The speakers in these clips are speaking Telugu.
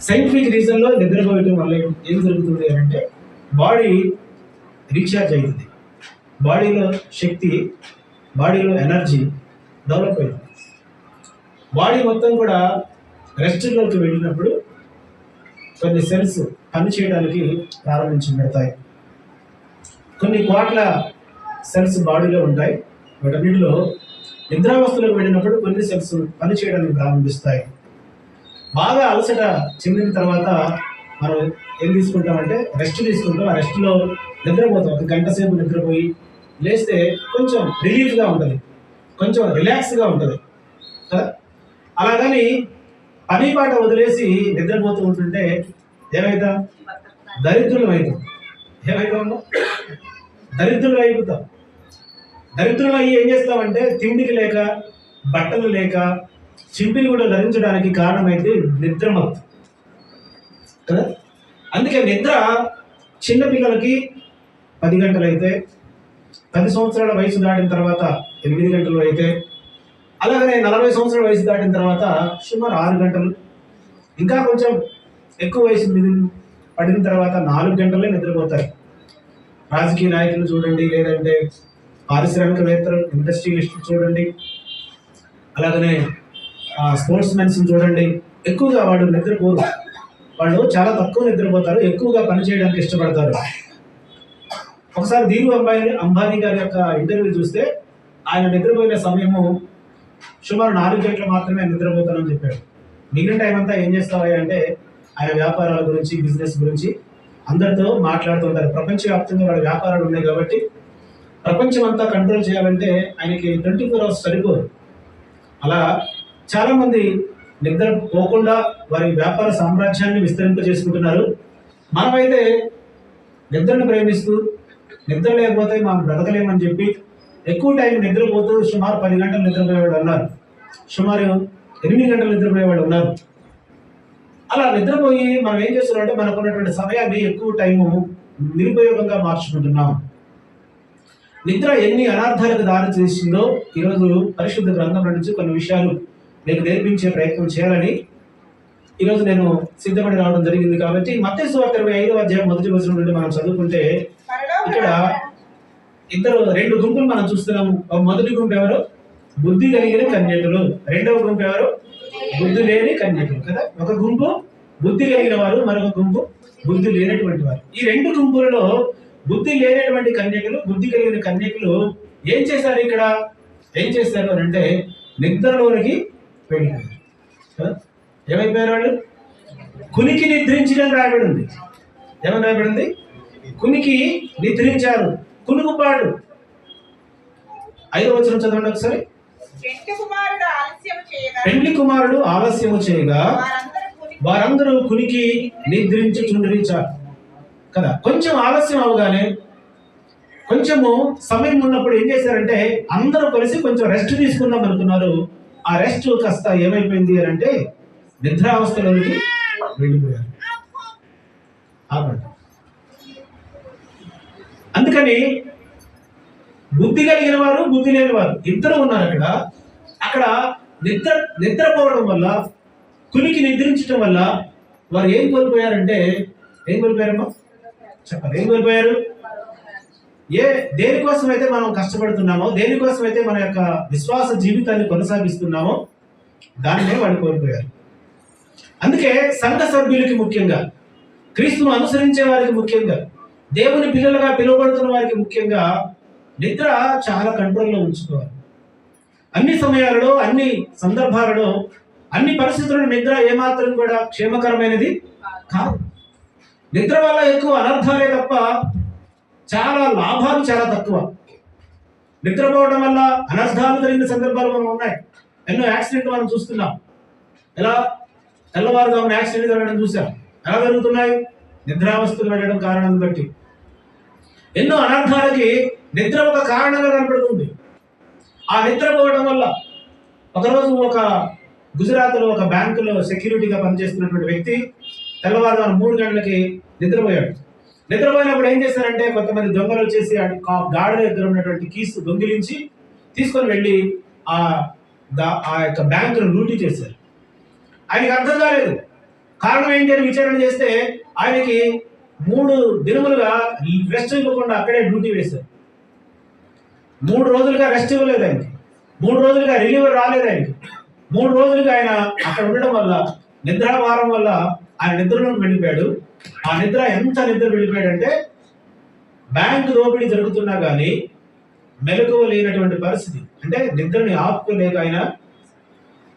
సైంటిఫిక్ రీజన్లో నిద్రపోయటం వల్ల ఏం జరుగుతుంది అంటే బాడీ రీఛార్జ్ అవుతుంది, బాడీలో శక్తి, బాడీలో ఎనర్జీ డెవలప్ అవుతుంది. బాడీ మొత్తం కూడా రెస్ట్లోకి వెళ్ళినప్పుడు కొన్ని సెల్స్ పని చేయడానికి ప్రారంభించబడతాయి. కొన్ని కోట్ల సెల్స్ బాడీలో ఉంటాయి. వాటన్నిటిలో నిద్రావస్థలోకి వెళ్ళినప్పుడు కొన్ని సెల్స్ పని చేయడానికి ప్రారంభిస్తాయి. బాగా అలసట చెందిన తర్వాత మనం ఏం తీసుకుంటామంటే రెస్ట్ తీసుకుంటాం. ఆ రెస్ట్లో నిద్రపోతాం. ఒక గంట సేపు నిద్రపోయి లేస్తే కొంచెం రిలీఫ్గా ఉంటుంది, కొంచెం రిలాక్స్గా ఉంటుంది కదా. అలాగని పని పాట వదిలేసి నిద్రపోతూ ఉంటుంటే ఏమవుతాం? దరిద్రులు అవుతాం. ఏమవుతామో దరిద్రులు అయిపోతాం. దరిద్రులు అయ్యి ఏం చేస్తామంటే తిండికి లేక, బట్టలు లేక, చింపిని కూడా ధరించడానికి కారణమైతే నిద్రమత్తు కదా. అందుకే నిద్ర చిన్నపిల్లలకి 10 గంటలు అయితే, 10 సంవత్సరాల వయసు దాటిన తర్వాత 8 గంటలు అయితే, అలాగనే 40 సంవత్సరాల వయసు దాటిన తర్వాత సుమారు 6 గంటలు, ఇంకా కొంచెం ఎక్కువ వయసు పడిన తర్వాత 4 గంటలే నిద్రపోతారు. రాజకీయ నాయకులు చూడండి, లేదంటే పారిశ్రామికవేత్తలు, ఇండస్ట్రియలిస్టులు చూడండి, అలాగనే స్పోర్ట్స్ మెన్స్ చూడండి, ఎక్కువగా వాళ్ళు నిద్రపోరు. వాళ్ళు చాలా తక్కువ నిద్రపోతారు, ఎక్కువగా పని చేయడానికి ఇష్టపడతారు. ఒకసారి అంబానీ గారి యొక్క ఇంటర్వ్యూ చూస్తే ఆయన నిద్రపోయిన సమయము సుమారు 4 గంటలు మాత్రమే నిద్రపోతానని చెప్పాడు. మిగిలిన టైం అంతా ఏం చేస్తావా అంటే ఆయన వ్యాపారాల గురించి, బిజినెస్ గురించి అందరితో మాట్లాడుతుంటారు. ప్రపంచవ్యాప్తంగా వాళ్ళ వ్యాపారాలు ఉన్నాయి కాబట్టి ప్రపంచం అంతా కంట్రోల్ చేయాలంటే ఆయనకి 24 అవర్స్ సరిపోదు. అలా చాలామంది నిద్ర పోకుండా వారి వ్యాపార సామ్రాజ్యాన్ని విస్తరింపజేసుకుంటున్నారు. మనమైతే నిద్రను ప్రేమిస్తూ నిద్ర లేకపోతే మనం బ్రతకలేమని చెప్పి ఎక్కువ టైం నిద్రపోతూ సుమారు 10 గంటలు నిద్రపోయేవాడు ఉన్నారు, సుమారు 8 గంటలు నిద్రపోయేవాడు ఉన్నారు. అలా నిద్రపోయి మనం ఏం చేస్తున్నామంటే మనకున్నటువంటి సమయాన్ని ఎక్కువ టైము నిరుపయోగంగా మార్చుకుంటున్నాం. నిద్ర ఎన్ని అనార్థాలకు దారి చేసిందో ఈరోజు పరిశుద్ధ గ్రంథం నుంచి కొన్ని విషయాలు మీకు నేర్పించే ప్రయత్నం చేయాలని ఈరోజు నేను సిద్ధపడి రావడం జరిగింది. కాబట్టి మత్తయి సువార్త 25వ అధ్యాయం 1వ వచనం నుండి మనం చదువుకుంటే ఇక్కడ 2 గుంపులు మనం చూస్తున్నాము. మొదటి గుంపు ఎవరు? బుద్ధి కలిగిన కన్యకులు. రెండవ గుంపు ఎవరు? బుద్ధి లేని కన్యకులు కదా. ఒక గుంపు బుద్ధి కలిగిన వారు, మరొక గుంపు బుద్ధి లేనటువంటి వారు. ఈ 2 గుంపులలో బుద్ధి లేనటువంటి కన్యకులు, బుద్ధి కలిగిన కన్యకులు ఏం చేశారు? ఇక్కడ ఏం చేశారు అని అంటే నిద్రలోనికి వెళ్ళిపోయారు కదా. ఏమైపోయారు వాళ్ళు? కునికి నిద్రించడం రాయబడి ఉంది. ఏమని రాయబడి ఉంది? కునికి నిద్రించారు, కునుకుపాడు. 5వ వచనం చదవండి ఒకసారి. పెండ్లి కుమారుడు ఆలస్యము చేయగా వారందరూ కునికి నిద్రించుచుండిచారు కదా. కొంచెం ఆలస్యం అవగానే, కొంచెము సమయం ఉన్నప్పుడు ఏం చేశారంటే అందరూ కలిసి కొంచెం రెస్ట్ తీసుకుందాం అనుకున్నారు. ఆ రెస్ట్ కాస్త ఏమైపోయింది అని అంటే నిద్రావస్థలోకి వెళ్ళిపోయారు. అందుకని బుద్ధి కలిగిన వారు, బుద్ధి లేని వారు ఇద్దరు ఉన్నారు. అక్కడ నిద్రపోవడం వల్ల, కునికి నిద్రించడం వల్ల వారు ఏం కోల్పోయారంటే, ఏం కోల్పోయారమ్మా చెప్పాలి? ఏం కోల్పోయారు? దేనికోసం అయితే మనం కష్టపడుతున్నామో, దేనికోసం అయితే మన యొక్క విశ్వాస జీవితాన్ని కొనసాగిస్తున్నామో దానినే వాళ్ళు కోల్పోయారు. అందుకే సంఘ సభ్యులకి ముఖ్యంగా, క్రీస్తును అనుసరించే వారికి ముఖ్యంగా, దేవుని పిల్లలుగా పిలువబడుతున్న వారికి ముఖ్యంగా నిద్ర చాలా కంట్రోల్లో ఉంచుకోవాలి. అన్ని సమయాలలో, అన్ని సందర్భాలలో, అన్ని పరిస్థితుల్లో నిద్ర ఏమాత్రం కూడా క్షేమకరమైనది కాదు. నిద్ర వల్ల ఎక్కువ అనర్థాలే తప్ప చాలా లాభాలు చాలా తక్కువ. నిద్రపోవడం వల్ల అనర్థాలు జరిగిన సందర్భాలు మనం ఉన్నాయి. ఎన్నో యాక్సిడెంట్లు మనం చూస్తున్నాం. ఎలా తెల్లవారుజామున యాక్సిడెంట్ జరగడం చూసాం. ఎలా జరుగుతున్నాయి? నిద్రావస్థలు వెళ్ళడం కారణాన్ని బట్టి. ఎన్నో అనర్థాలకి నిద్ర ఒక కారణంగా కనపడుతుంది. ఆ నిద్రపోవడం వల్ల ఒకరోజు ఒక గుజరాత్లో ఒక బ్యాంకులో సెక్యూరిటీగా పనిచేస్తున్నటువంటి వ్యక్తి తెల్లవారుజామున 3 గంటలకి నిద్రపోయాడు. నిద్రపోయినప్పుడు ఏం చేశారంటే కొంతమంది దొంగలు వచ్చేసి గాడిద దగ్గర ఉన్నటువంటి కీస్ దొంగిలించి తీసుకొని వెళ్ళి ఆ యొక్క బ్యాంకును లూటీ చేశారు. ఆయనకి అర్థం కాలేదు. కారణం ఏంటి అని విచారణ చేస్తే ఆయనకి 3 దినములుగా రెస్ట్ ఇవ్వకుండా అక్కడే డ్యూటీ వేశారు. 3 రోజులుగా రెస్ట్ ఇవ్వలేదు ఆయనకి, 3 రోజులుగా రిలీవర్ రాలేదు ఆయనకి. 3 రోజులుగా ఆయన అక్కడ ఉండడం వల్ల, నిద్రాభారం వల్ల ఆయన నిద్రలోకి వెళ్ళిపోయాడు. ఆ నిద్ర ఎంత నిద్ర వెళ్ళిపోయాడంటే బ్యాంకు దోపిడీ జరుగుతున్నా కానీ మెలకువ లేనటువంటి పరిస్థితి. అంటే నిద్రని ఆపుకోలేక ఆయన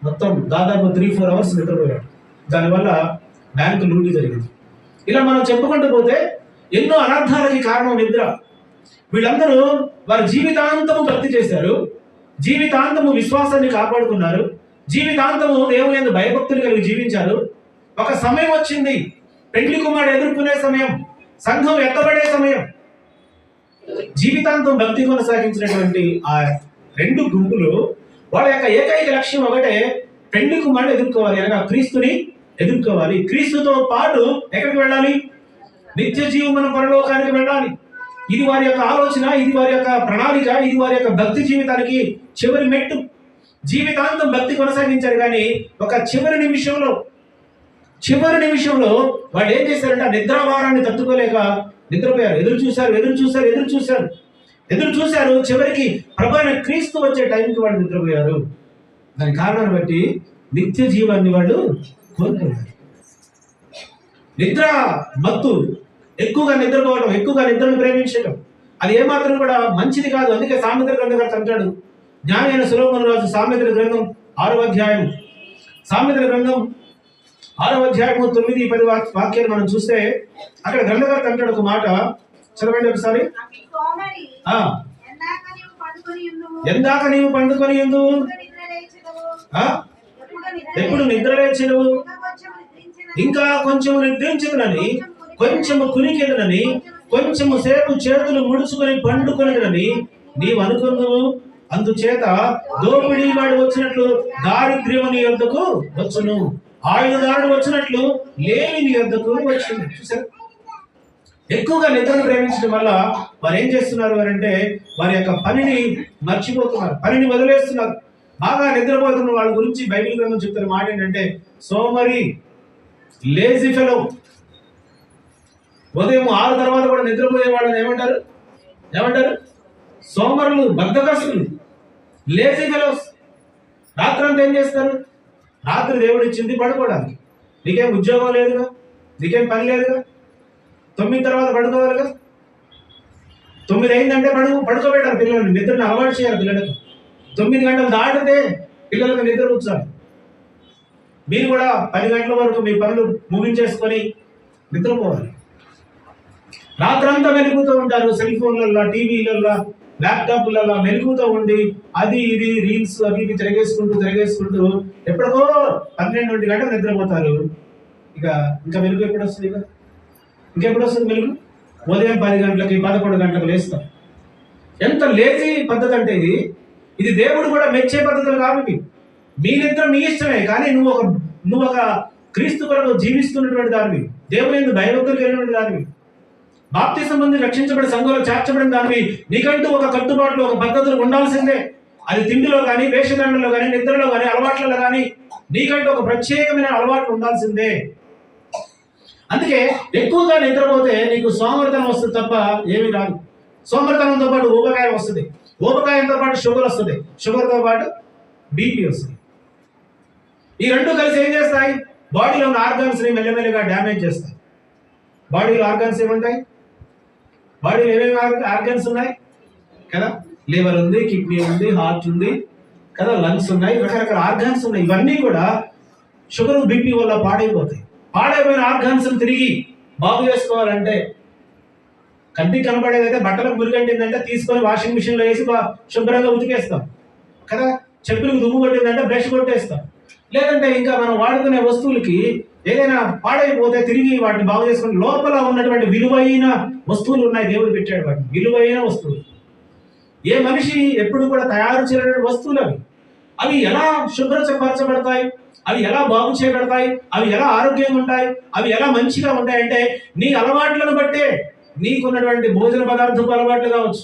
మొత్తం దాదాపు 3-4 అవర్స్ నిద్రపోయాడు. దానివల్ల బ్యాంకు లూటీ జరిగింది. ఇలా మనం చెప్పుకుంటూ పోతే ఎన్నో అనర్థాలకి కారణం నిద్ర. వీళ్ళందరూ వారి జీవితాంతము భక్తి చేశారు, జీవితాంతము విశ్వాసాన్ని కాపాడుకున్నారు, జీవితాంతము దేవుని యందు భయభక్తులు కలిగి జీవించారు. ఒక సమయం వచ్చింది, పెండ్లి కుమారుడు ఎదుర్కొనే సమయం, సంఘం ఎత్తబడే సమయం. జీవితాంతం భక్తి కొనసాగించినటువంటి ఆ 2 గుంపులు వాళ్ళ యొక్క ఏకైక లక్ష్యం ఒకటే, పెండ్లి కుమారుడు ఎదుర్కోవాలి, అనగా క్రీస్తుని ఎదుర్కోవాలి. క్రీస్తుతో పాటు ఎక్కడికి వెళ్ళాలి? నిత్య జీవమున పరలోకానికి వెళ్ళాలి. ఇది వారి యొక్క ఆలోచన, ఇది వారి యొక్క ప్రణాళిక, ఇది వారి యొక్క భక్తి జీవితానికి చివరి మెట్టు. జీవితాంతం భక్తి కొనసాగించారు, కానీ ఒక చివరి నిమిషంలో వాళ్ళు ఏం చేశారంటే ఆ నిద్రాభారాన్ని తట్టుకోలేక నిద్రపోయారు. ఎదురు చూశారు. చివరికి ప్రభు అయిన క్రీస్తు వచ్చే టైంకి వాళ్ళు నిద్రపోయారు. దాని కారణాన్ని బట్టి నిత్య జీవాన్ని వాళ్ళు కోల్పోయారు. నిద్ర మత్తు, ఎక్కువగా నిద్రపోవడం, ఎక్కువగా నిద్రను ప్రేమించడం, అది ఏమాత్రం కూడా మంచిది కాదు. అందుకే సామెతల గ్రంథకర్త అంటాడు, జ్ఞానైన సులోమోను రాజు సామెతల గ్రంథం 6వ అధ్యాయం, సామెతల గ్రంథం 6వ అధ్యాయము 9-10 వాక్యాలు మనం చూస్తే అక్కడ గ్రంథకర్త అంటాడు ఒక మాట, చదవండి ఒకసారి. ఎందాక నీవు పండుకొని ఉండు, ఎప్పుడు నిద్ర లేచెదవు, ఇంకా కొంచెము నిద్రించదునని, కొంచెము కునికెదనని, కొంచెము సేపు చేతులు ముడుచుకొని పండుకొనదని నీవు అనుకున్నావు. అందుచేత దోపిడీ వాడు వచ్చినట్లు దారిద్ర్యము నీ యొద్దకు వచ్చును, ఆయుధదారుడు వచ్చినట్లు లేమి నీ యొద్దకు వచ్చును. చూసారు, ఎక్కువగా నిద్రను ప్రేమించడం వల్ల వారు ఏం చేస్తున్నారు అంటే వారి యొక్క పనిని మర్చిపోతున్నారు, పనిని వదిలేస్తున్నారు. బాగా నిద్రపోతున్న వాళ్ళ గురించి బైబిల్ గ్రంథం చెప్తున్న మాట ఏంటంటే, సోమరి, లేజీ ఫెలో. ఉదయం 6 తర్వాత కూడా నిద్రపోయే వాళ్ళని ఏమంటారు? సోమరులు, బద్ధకస్తులు, లేజీ ఫెలోస్. రాత్రంతా ఏం చేస్తారు? రాత్రి దేవుడు ఇచ్చింది పడుకోవడానికి. నీకేం ఉద్యోగం లేదుగా, నీకేం పని లేదుగా, 9 తర్వాత పడుకోవాలిగా. 9 అయిందంటే పడుకోబెట్టారు పిల్లల్ని, నిద్రను అలవాటు చేయాలి పిల్లలకు. 9 గంటలు దాటితే పిల్లలకు నిద్ర కూర్చోాలి. మీరు కూడా 10 గంటల వరకు మీ పనులు ముగించేసుకొని నిద్రపోవాలి. రాత్రంతా మెలుగుతూ ఉంటారు, సెల్ ఫోన్లలో, టీవీలలో, ల్యాప్టాప్లలో మెలుగుతూ ఉండి అది ఇది రీల్స్ అవి ఇవి తిరగేసుకుంటూ ఎప్పటికో 12 గంటలు నిద్రపోతారు. ఇంకా మెలుగు ఎప్పుడు వస్తుంది? ఇంకెప్పుడు వస్తుంది మెలుగు? ఉదయం 10 గంటలకి 11 గంటలకు లేస్తాం. ఎంత లేజీ పద్ధతి అంటే ఇది దేవుడు కూడా మెచ్చే పద్ధతులు కావు. మీ నిద్ర మీ ఇష్టమే, కానీ నువ్వు ఒక క్రీస్తు కొరకు జీవిస్తున్నటువంటి దానివి, దేవుని యందు భయభక్తులు కలిగినటువంటి దానివి, బాప్తిసం పొంది రక్షించబడి సంఘంలో చేర్చబడిన దానివి. నీకంటూ ఒక కట్టుబాట్లు, ఒక పద్ధతులు ఉండాల్సిందే. అది తిండిలో కానీ, వేషధారణలో కానీ, నిద్రలో కానీ, అలవాట్లలో కానీ నీకంటూ ఒక ప్రత్యేకమైన అలవాట్లు ఉండాల్సిందే. అందుకే ఎక్కువగా నిద్రపోతే నీకు సోమరితనం వస్తుంది తప్ప ఏమీ రాదు. సోమరితనంతో పాటు ఊబకాయం వస్తుంది, ఊబకాయంతో పాటు షుగర్ వస్తుంది, షుగర్తో పాటు బీపీ వస్తుంది. ఈ 2 కలిసి ఏం చేస్తాయి? బాడీలో ఉన్న ఆర్గాన్స్ని మెల్లమెల్లగా డ్యామేజ్ చేస్తాయి. బాడీలో ఆర్గాన్స్ ఏముంటాయి? బాడీలో ఏమేమి ఆర్గాన్స్ ఉన్నాయి కదా? లివర్ ఉంది, కిడ్నీ ఉంది, హార్ట్ ఉంది కదా, లంగ్స్ ఉన్నాయి, రకరకాల ఆర్గాన్స్ ఉన్నాయి. ఇవన్నీ కూడా షుగర్, బీపీ వల్ల పాడైపోతాయి. పాడైపోయిన ఆర్గాన్స్ తిరిగి బాగు చేసుకోవాలంటే, కంటికి కనపడేదైతే బట్టలకు మురిగంటిందంటే తీసుకొని వాషింగ్ మిషన్లో వేసి శుభ్రంగా ఉతికేస్తాం కదా, చెప్పులకు దుమ్ము కొట్టిందంటే బ్రష్ కొట్టేస్తాం. లేదంటే ఇంకా మనం వాడుకునే వస్తువులకి ఏదైనా పాడైపోతే తిరిగి వాటిని బాగు చేసుకుని లోపల ఉన్నటువంటి విలువైన వస్తువులు ఉన్నాయి, దేవుడు పెట్టాడు వాటిని, విలువైన వస్తువులు. ఏ మనిషి ఎప్పుడు కూడా తయారు చేయలేని వస్తువులు అవి ఎలా శుభ్రపరచబడతాయి, అవి ఎలా బాగు చేయబడతాయి, అవి ఎలా ఆరోగ్యంగా ఉంటాయి, అవి ఎలా మంచిగా ఉంటాయంటే నీ అలవాట్లను బట్టే. నీకున్నటువంటి భోజన పదార్థపు అలవాట్లు కావచ్చు,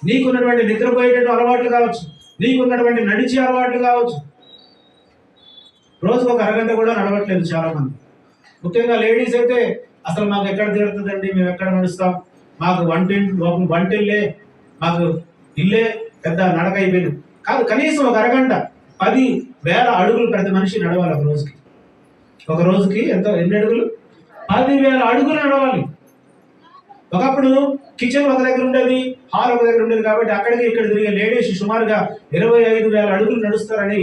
నీకున్నటువంటి నిద్రపోయేటటువంటి అలవాట్లు కావచ్చు, నీకున్నటువంటి నడిచే అలవాట్లు కావచ్చు. రోజుకు 1 అరగంట కూడా నడవట్లేదు చాలా మంది. ముఖ్యంగా లేడీస్ అయితే అసలు మాకు ఎక్కడ తీరుతుందండి, మేము ఎక్కడ నడుస్తాం, మాకు వంటిల్లే, మాకు ఇల్లే పెద్ద నడక అయిపోయింది. కాదు, కనీసం ఒక అరగంట 10,000 అడుగులు ప్రతి మనిషి నడవాలి ఒక రోజుకి. ఒక రోజుకి ఎన్ని అడుగులు? 10,000 అడుగులు నడవాలి. ఒకప్పుడు కిచెన్ ఒక దగ్గర ఉండేది, హాల్ ఒక దగ్గర ఉండేది కాబట్టి అక్కడికి ఇక్కడ తిరిగే లేడీస్ సుమారుగా 25,000 అడుగులు నడుస్తారని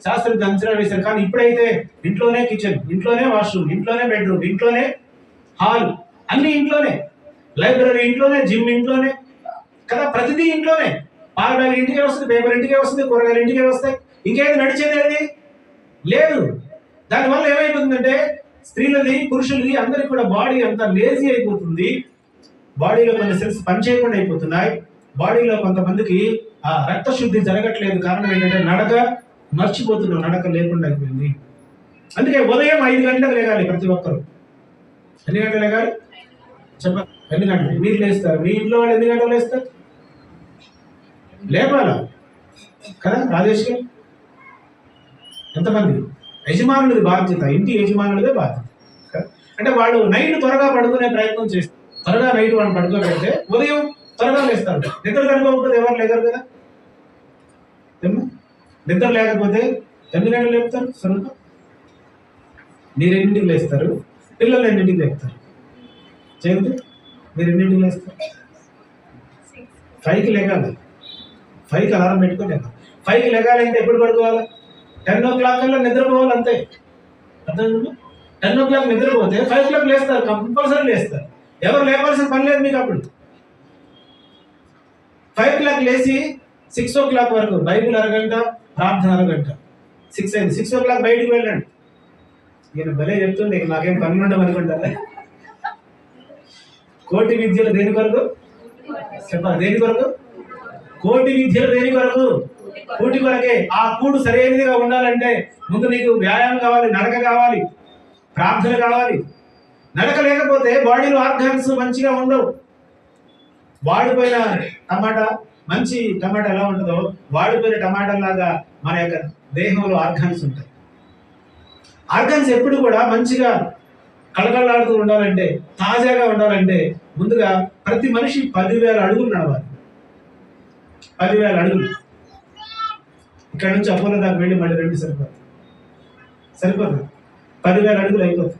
శాస్త్రజ్ఞులు అంచనా వేశారు. కానీ ఇప్పుడైతే ఇంట్లోనే కిచెన్, ఇంట్లోనే వాష్రూమ్, ఇంట్లోనే బెడ్రూమ్, ఇంట్లోనే హాల్, అన్ని ఇంట్లోనే, లైబ్రరీ ఇంట్లోనే, జిమ్ ఇంట్లోనే కదా, ప్రతిదీ ఇంట్లోనే. పాల బ్యాగ్ ఇంటికే వస్తుంది, పేపర్ ఇంటికే వస్తుంది, కూరగాయలు ఇంటికే వస్తాయి. ఇంకేది నడిచేది ఏది లేదు. దానివల్ల ఏమైపోతుందంటే స్త్రీలది, పురుషులది అందరికి కూడా బాడీ అంతా లేజీ అయిపోతుంది. బాడీలో కొన్ని సెల్స్ పనిచేయకుండా అయిపోతున్నాయి. బాడీలో కొంతమందికి ఆ రక్త శుద్ధి జరగట్లేదు. కారణం ఏంటంటే నడక మర్చిపోతున్నాం, నడక లేకుండా అయిపోయింది. అందుకే ఉదయం 5 గంటలకు లేగాలి ప్రతి ఒక్కరు. ఎన్ని గంటలు లేగాలి చెప్ప? ఎన్ని గంటలు మీరు లేస్తారు? మీ ఇంట్లో వాళ్ళు ఎన్ని గంటలు లేస్తారు? లేపాలా కదా రాజేష్ గారు? ఎంతమంది? యజమానులది బాధ్యత, ఇంటి యజమానులదే బాధ్యత. అంటే వాళ్ళు నైట్ త్వరగా పడుకునే ప్రయత్నం చేస్తారు. త్వరగా నైట్ వాళ్ళు పడుకోబెడితే ఉదయం త్వరగా లేస్తారు. నిద్ర కనుకోకపోతే ఎవరు లేరు కదా. నిద్ర లేకపోతే ఎన్ని గంటలు లేపుతారు? సరుగా మీరు ఎన్నింటికి లేస్తారు? పిల్లలు ఎన్నింటికి లేపుతారు? చేయండి. మీరు ఎన్నింటికి లేస్తారు? 5కి లేగాలి. 5కి అలారం పెట్టుకొని లేగాలి. 5కి లేగాలంటే ఎప్పుడు పడుకోవాలి? 10 o'clock కల్లా నిద్రపోవాలి, అంతే. అర్థమైంది? 10 o'clock నిద్రపోతే 5 o'clock లేస్తారు, కంపల్సరీ లేస్తారు. ఎవరు లేపాల్సిన పని లేదు మీకు. అప్పుడు 5 o'clock లేచి 6 o'clock వరకు బైబిల్ అరగంట, ప్రార్థన అరగంట. 6 అయింది, 6 o'clock బయటికి వెళ్ళండి. నేను భలే చెప్తుంది, నాకేం పనులు ఉండవు అనుకుంటారా? కోటి విద్యలు దేని కొరకు చెప్పాలి? దేని కొరకు? కోటి విద్యలు దేని కొరకు? కూటి కొరకే. ఆ కూడు సరైనదిగా ఉండాలంటే ముందు నీకు వ్యాయామం కావాలి, నడక కావాలి, ప్రార్థన కావాలి. నడక లేకపోతే బాడీలో ఆర్గాన్స్ మంచిగా ఉండవు. వాడిపోయిన టమాటా, మంచి టమాటా ఎలా ఉంటుందో వాడిపోయిన టమాటా లాగా మన యొక్క దేహంలో ఆర్గాన్స్ ఉంటాయి. ఆర్గాన్స్ ఎప్పుడు కూడా మంచిగా కళకళలాడుతూ ఉండాలంటే, తాజాగా ఉండాలంటే ముందుగా ప్రతి మనిషి 10,000 అడుగులు నడవాలి. 10,000 అడుగులు. ఇక్కడ నుంచి అపోలో దాకా వెళ్ళి మళ్ళీ 2 సరిపోతుంది. 10,000 అడుగులు అయిపోతుంది.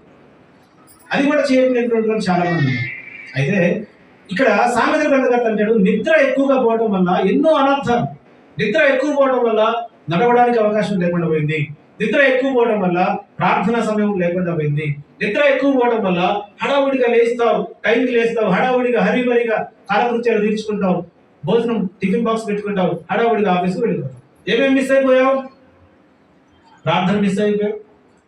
అది కూడా చేయలేనటువంటి వాళ్ళు చాలా మంది ఉన్నారు. అయితే ఇక్కడ సామెతల గ్రంథకర్త అంటాడు, నిద్ర ఎక్కువగా పోవడం వల్ల ఎన్నో అనర్థాలు. నిద్ర ఎక్కువ పోవడం వల్ల నడవడానికి అవకాశం లేకుండా పోయింది. నిద్ర ఎక్కువ పోవడం వల్ల ప్రార్థనా సమయం లేకుండా పోయింది. నిద్ర ఎక్కువ పోవడం వల్ల హడావుడిగా లేస్తావు, టైంకి లేస్తావు, హడావుడిగా హరిబరిగా కాలకృత్యాలు తీర్చుకుంటావు, భోజనం టిఫిన్ బాక్స్ పెట్టుకుంటావు, హడావుడిగా ఆఫీస్కి వెళ్ళిపోతావు. ఏమేమి మిస్ అయిపోయావు? ప్రార్థన మిస్ అయిపోయావు,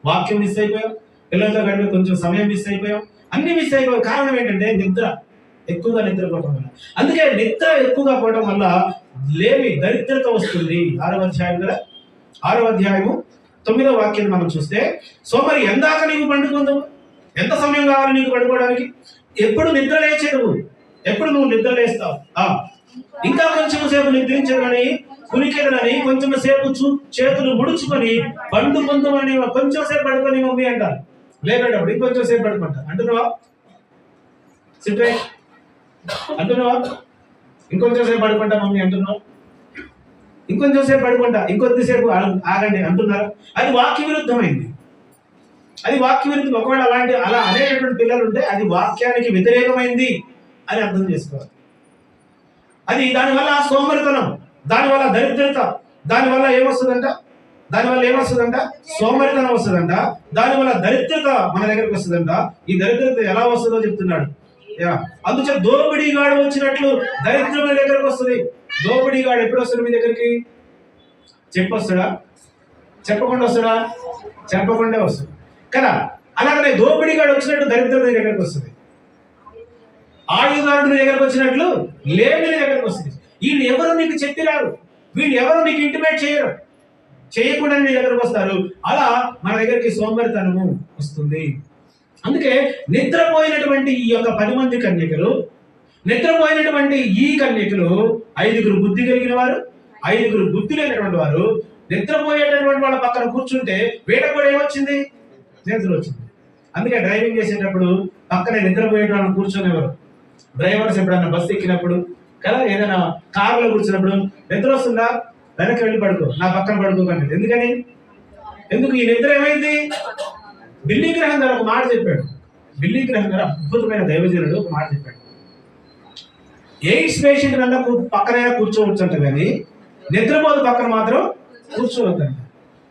వాక్యం మిస్ అయిపోయావు, పిల్లలతో గడిపే కొంచెం సమయం మిస్ అయిపోయాం, అన్ని మిస్ అయిపోయావు. కారణం ఏంటంటే నిద్ర ఎక్కువగా నిద్రపోవడం వల్ల. అందుకే నిద్ర ఎక్కువగా పోవడం వల్ల లేమి, దరిద్రత వస్తుంది. 6వ అధ్యాయం కదా, 6వ అధ్యాయము 9వ వాక్యం మనం చూస్తే, సోమరి ఎందాక నీవు పండుకుందావు? ఎంత సమయం కావాలి నీకు పడుకోవడానికి? ఎప్పుడు నిద్ర లేచేవు? ఎప్పుడు నువ్వు నిద్ర లేస్తావు? ఇంకా కొంచెం సేపు నిద్రించదని, కునికెదనని కొంచెం సేపు చేతులు ముడుచుకొని పండుకుందామని కొంచెం సేపు పడుకొని మమ్మీ అంటారు. లేపేటప్పుడు ఇంకొంచెం సేపు పడుకుంటారు. అంటున్నావా? సిట్రే అంటున్నావా? ఇంకొంచెం సేపు పడుకుంటా మమ్మీ అంటున్నావు. ఇంకొంచెం సేపు పడుకుంటా, ఇంకొద్దిసేపు ఆగండి అంటున్నారు. అది వాక్య విరుద్ధమైంది. అది వాక్య విరుద్ధం. ఒకవేళ అలా అనేటటువంటి పిల్లలు ఉంటే అది వాక్యానికి వ్యతిరేకమైంది అని అర్థం చేసుకోవాలి. అది దానివల్ల సోమరితనం, దానివల్ల దరిద్రత, దానివల్ల ఏమొస్తుందంట సోమరితనం వస్తుందంట. దానివల్ల దరిద్రత మన దగ్గరికి వస్తుందంట. ఈ దరిద్రత ఎలా వస్తుందో చెప్తున్నాడు. అందుచేత దోపిడీగాడు వచ్చినట్లు దరిద్రం మీ దగ్గరకు వస్తుంది. దోపిడీగాడు ఎప్పుడు వస్తాడు మీ దగ్గరికి? చెప్పొస్తాడా? చెప్పకుండా వస్తాడా? చెప్పకుండా వస్తాడు కదా. అలాగనే దోపిడీగాడు వచ్చినట్టు దరిద్రం నీ దగ్గరకు వస్తుంది. ఆయుధారుడు నీ దగ్గరకు వచ్చినట్లు లేమి నీ దగ్గరకు వస్తుంది. వీళ్ళు ఎవరు నీకు చెప్పిరారు, వీళ్ళు ఎవరు నీకు ఇంటిమేట్ చేయరు, చేయకుండా నీ దగ్గరకు వస్తారు. అలా మన దగ్గరికి సోమరితనము వస్తుంది. అందుకే నిద్రపోయినటువంటి ఈ యొక్క 10 మంది కన్యకలు, నిద్రపోయినటువంటి ఈ కన్యకలు 5గురు బుద్ధి కలిగిన వారు, 5గురు బుద్ధి లేనటువంటి వారు. నిద్రపోయేటటువంటి వాళ్ళ పక్కన కూర్చుంటే వీళ్ళకి కూడా ఏమొచ్చింది? నిద్ర వచ్చింది. అందుకే డ్రైవింగ్ చేసేటప్పుడు పక్కనే నిద్రపోయేటప్పుడు కూర్చొనేవారు. డ్రైవర్స్ ఎప్పుడన్నా బస్సు ఎక్కినప్పుడు కదా, ఏదైనా కారులో కూర్చున్నప్పుడు నిద్ర వస్తుందా, వెనక్కి వెళ్ళి పడుకో, నా పక్కన పడుకోకండి. ఎందుకని? ఎందుకు ఈ నిద్ర ఏమైంది? బిల్లీ గ్రహం గారు ఒక మాట చెప్పాడు. బిల్లీ గ్రహం గారు అద్భుతమైన దైవజనుడు ఒక మాట చెప్పాడు. ఎయిడ్స్ పేషెంట్ కన్నా పక్కనైనా కూర్చోవచ్చు అంట, కానీ నిద్రపోదు పక్కన మాత్రం కూర్చోవద్దంట.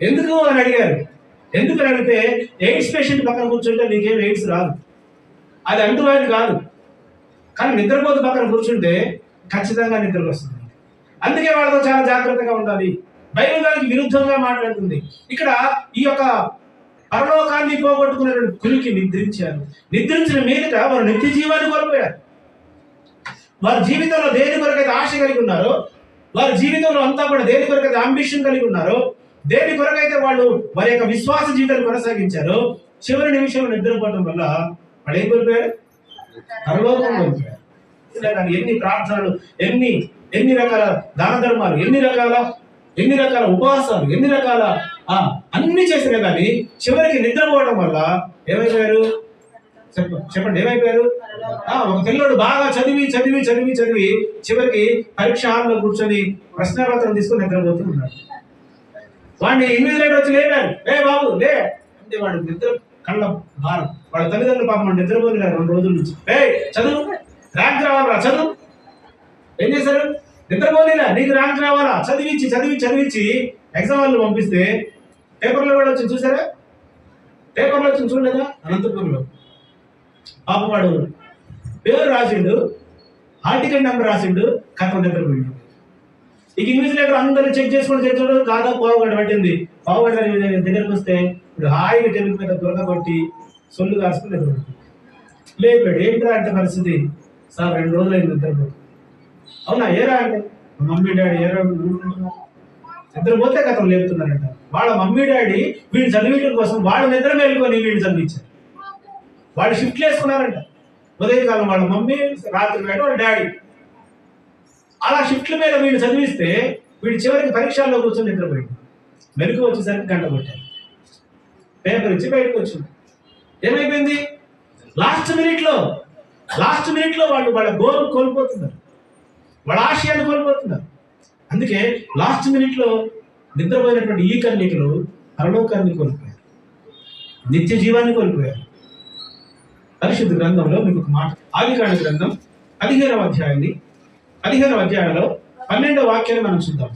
ఎందుకు అని అడిగారు. ఎందుకు అని అడిగితే, ఎయిడ్స్ పేషెంట్ పక్కన కూర్చుంటే నీకేం ఎయిడ్స్ రాదు, అది అంటువ్యాధి కాదు, కానీ నిద్రపోతు పక్కన కూర్చుంటే ఖచ్చితంగా నిద్రకు వస్తుంది. అందుకే వాళ్ళతో చాలా జాగ్రత్తగా ఉండాలి. బైబిల్ దానికి విరుద్ధంగా మాట్లాడుతుంది. ఇక్కడ ఈ యొక్క పరలోకాన్ని పోగొట్టుకునేటువంటి కులికి నిద్రించారు. నిద్రించిన మీదట వారు నిత్య జీవాన్ని కోల్పోయారు. వారి జీవితంలో దేని కొరకైతే ఆశ కలిగి ఉన్నారో, వారి జీవితంలో అంతా కూడా దేని కొరకైతే అంబిషన్ కలిగి ఉన్నారో, దేని కొరకైతే వాళ్ళు వారి యొక్క విశ్వాస జీవితాన్ని కొనసాగించారో, చివరి నిమిషంలో నిద్రపోవడం వల్ల వాళ్ళు ఏం కోల్పోయారు? పరలోకం కోల్పోయారు. ఎన్ని ప్రార్థనలు, ఎన్ని రకాల దాన ధర్మాలు, ఎన్ని రకాల ఉపవాసాలు, ఎన్ని రకాల అన్ని చేసినా కానీ చివరికి నిద్రపోవడం వల్ల ఏమైపోయారు? చెప్పండి, ఏమైపోయారు? ఒక పిల్లడు బాగా చదివి చదివి చదివి చదివి చివరికి పరీక్ష హాల్లో కూర్చొని ప్రశ్నపత్రం తీసుకుని నిద్రపోతూ ఉన్నాడు. వాడిని ఇన్విజిలేటర్ వచ్చి లేపారు, ఏ బాబు లే అంటే వాడు నిద్ర కళ్ళ భారం. వాళ్ళ తల్లిదండ్రులు పాపం నిద్రపోతున్నారు 2 రోజుల నుంచి. చదువు, ర్యాంక్ రావాలా, చదువు. ఏం చేశారు? నిద్రపోలేదా, నీకు ర్యాంక్ రావాలా, చదివించి చదివి చదివించి ఎగ్జామ్ వాళ్ళు పంపిస్తే పేపర్లో కూడా వచ్చి చూసారా? పేపర్లో వచ్చి చూడలేదా? అనంతపురంలో పాపం వాడు పేరు రాసిండు, హాల్ టికెట్ నెంబర్ రాసిండు, కథ నిద్రపోయిండు. ఇక ఇన్విజిలేటర్ అందరూ చెక్ చేసుకోవడం కాదా, పావుగంట పట్టింది. పావుగంట దగ్గరకు వస్తే ఇప్పుడు హాయిగా టెలిఫోన్ మీద దొరకబట్టి సొల్లు కాసుకుని నిద్రపోయింది. లేపాడు, ఏంట్రా అంటే పరిస్థితి, సార్ 2 రోజులు అయింది నిద్రపోయింది. అవునా, ఏరా అంటే మమ్మీ డాడీ ఏరా నిద్రపోతే కథం లేపుతున్నారంట. వాళ్ళ మమ్మీ డాడీ వీడిని చదివించడం కోసం వాళ్ళ నిద్ర మేలుకొని వీడిని చదివించారు. వాళ్ళు షిఫ్ట్లు వేసుకున్నారంట. ఉదయకాలం వాళ్ళ మమ్మీ, రాత్రి వేట వాళ్ళ డాడీ, అలా షిఫ్ట్ల మీద వీడిని చదివిస్తే వీడి చివరికి పరీక్షల్లో కూర్చొని నిద్రపోయింది. మెలకు వచ్చేసరికి గంట కొట్టారు. పేపర్ ఇచ్చి బయటకు వచ్చింది. ఏమైపోయింది? లాస్ట్ మినిట్ లో వాళ్ళు వాళ్ళ గోల్ కోల్పోతున్నారు, వాళ్ళ ఆశయాన్ని కోల్పోతున్నారు. అందుకే లాస్ట్ మినిట్ లో నిద్రపోయినటువంటి ఈ కన్యకలు పరలోకాన్ని కోల్పోయారు, నిత్య జీవాన్ని కోల్పోయారు. పరిశుద్ధ గ్రంథంలో మీకు ఒక మాట, ఆదికాండ గ్రంథం 15వ అధ్యాయంలో 12వ వాక్యాన్ని మనం చూద్దాం.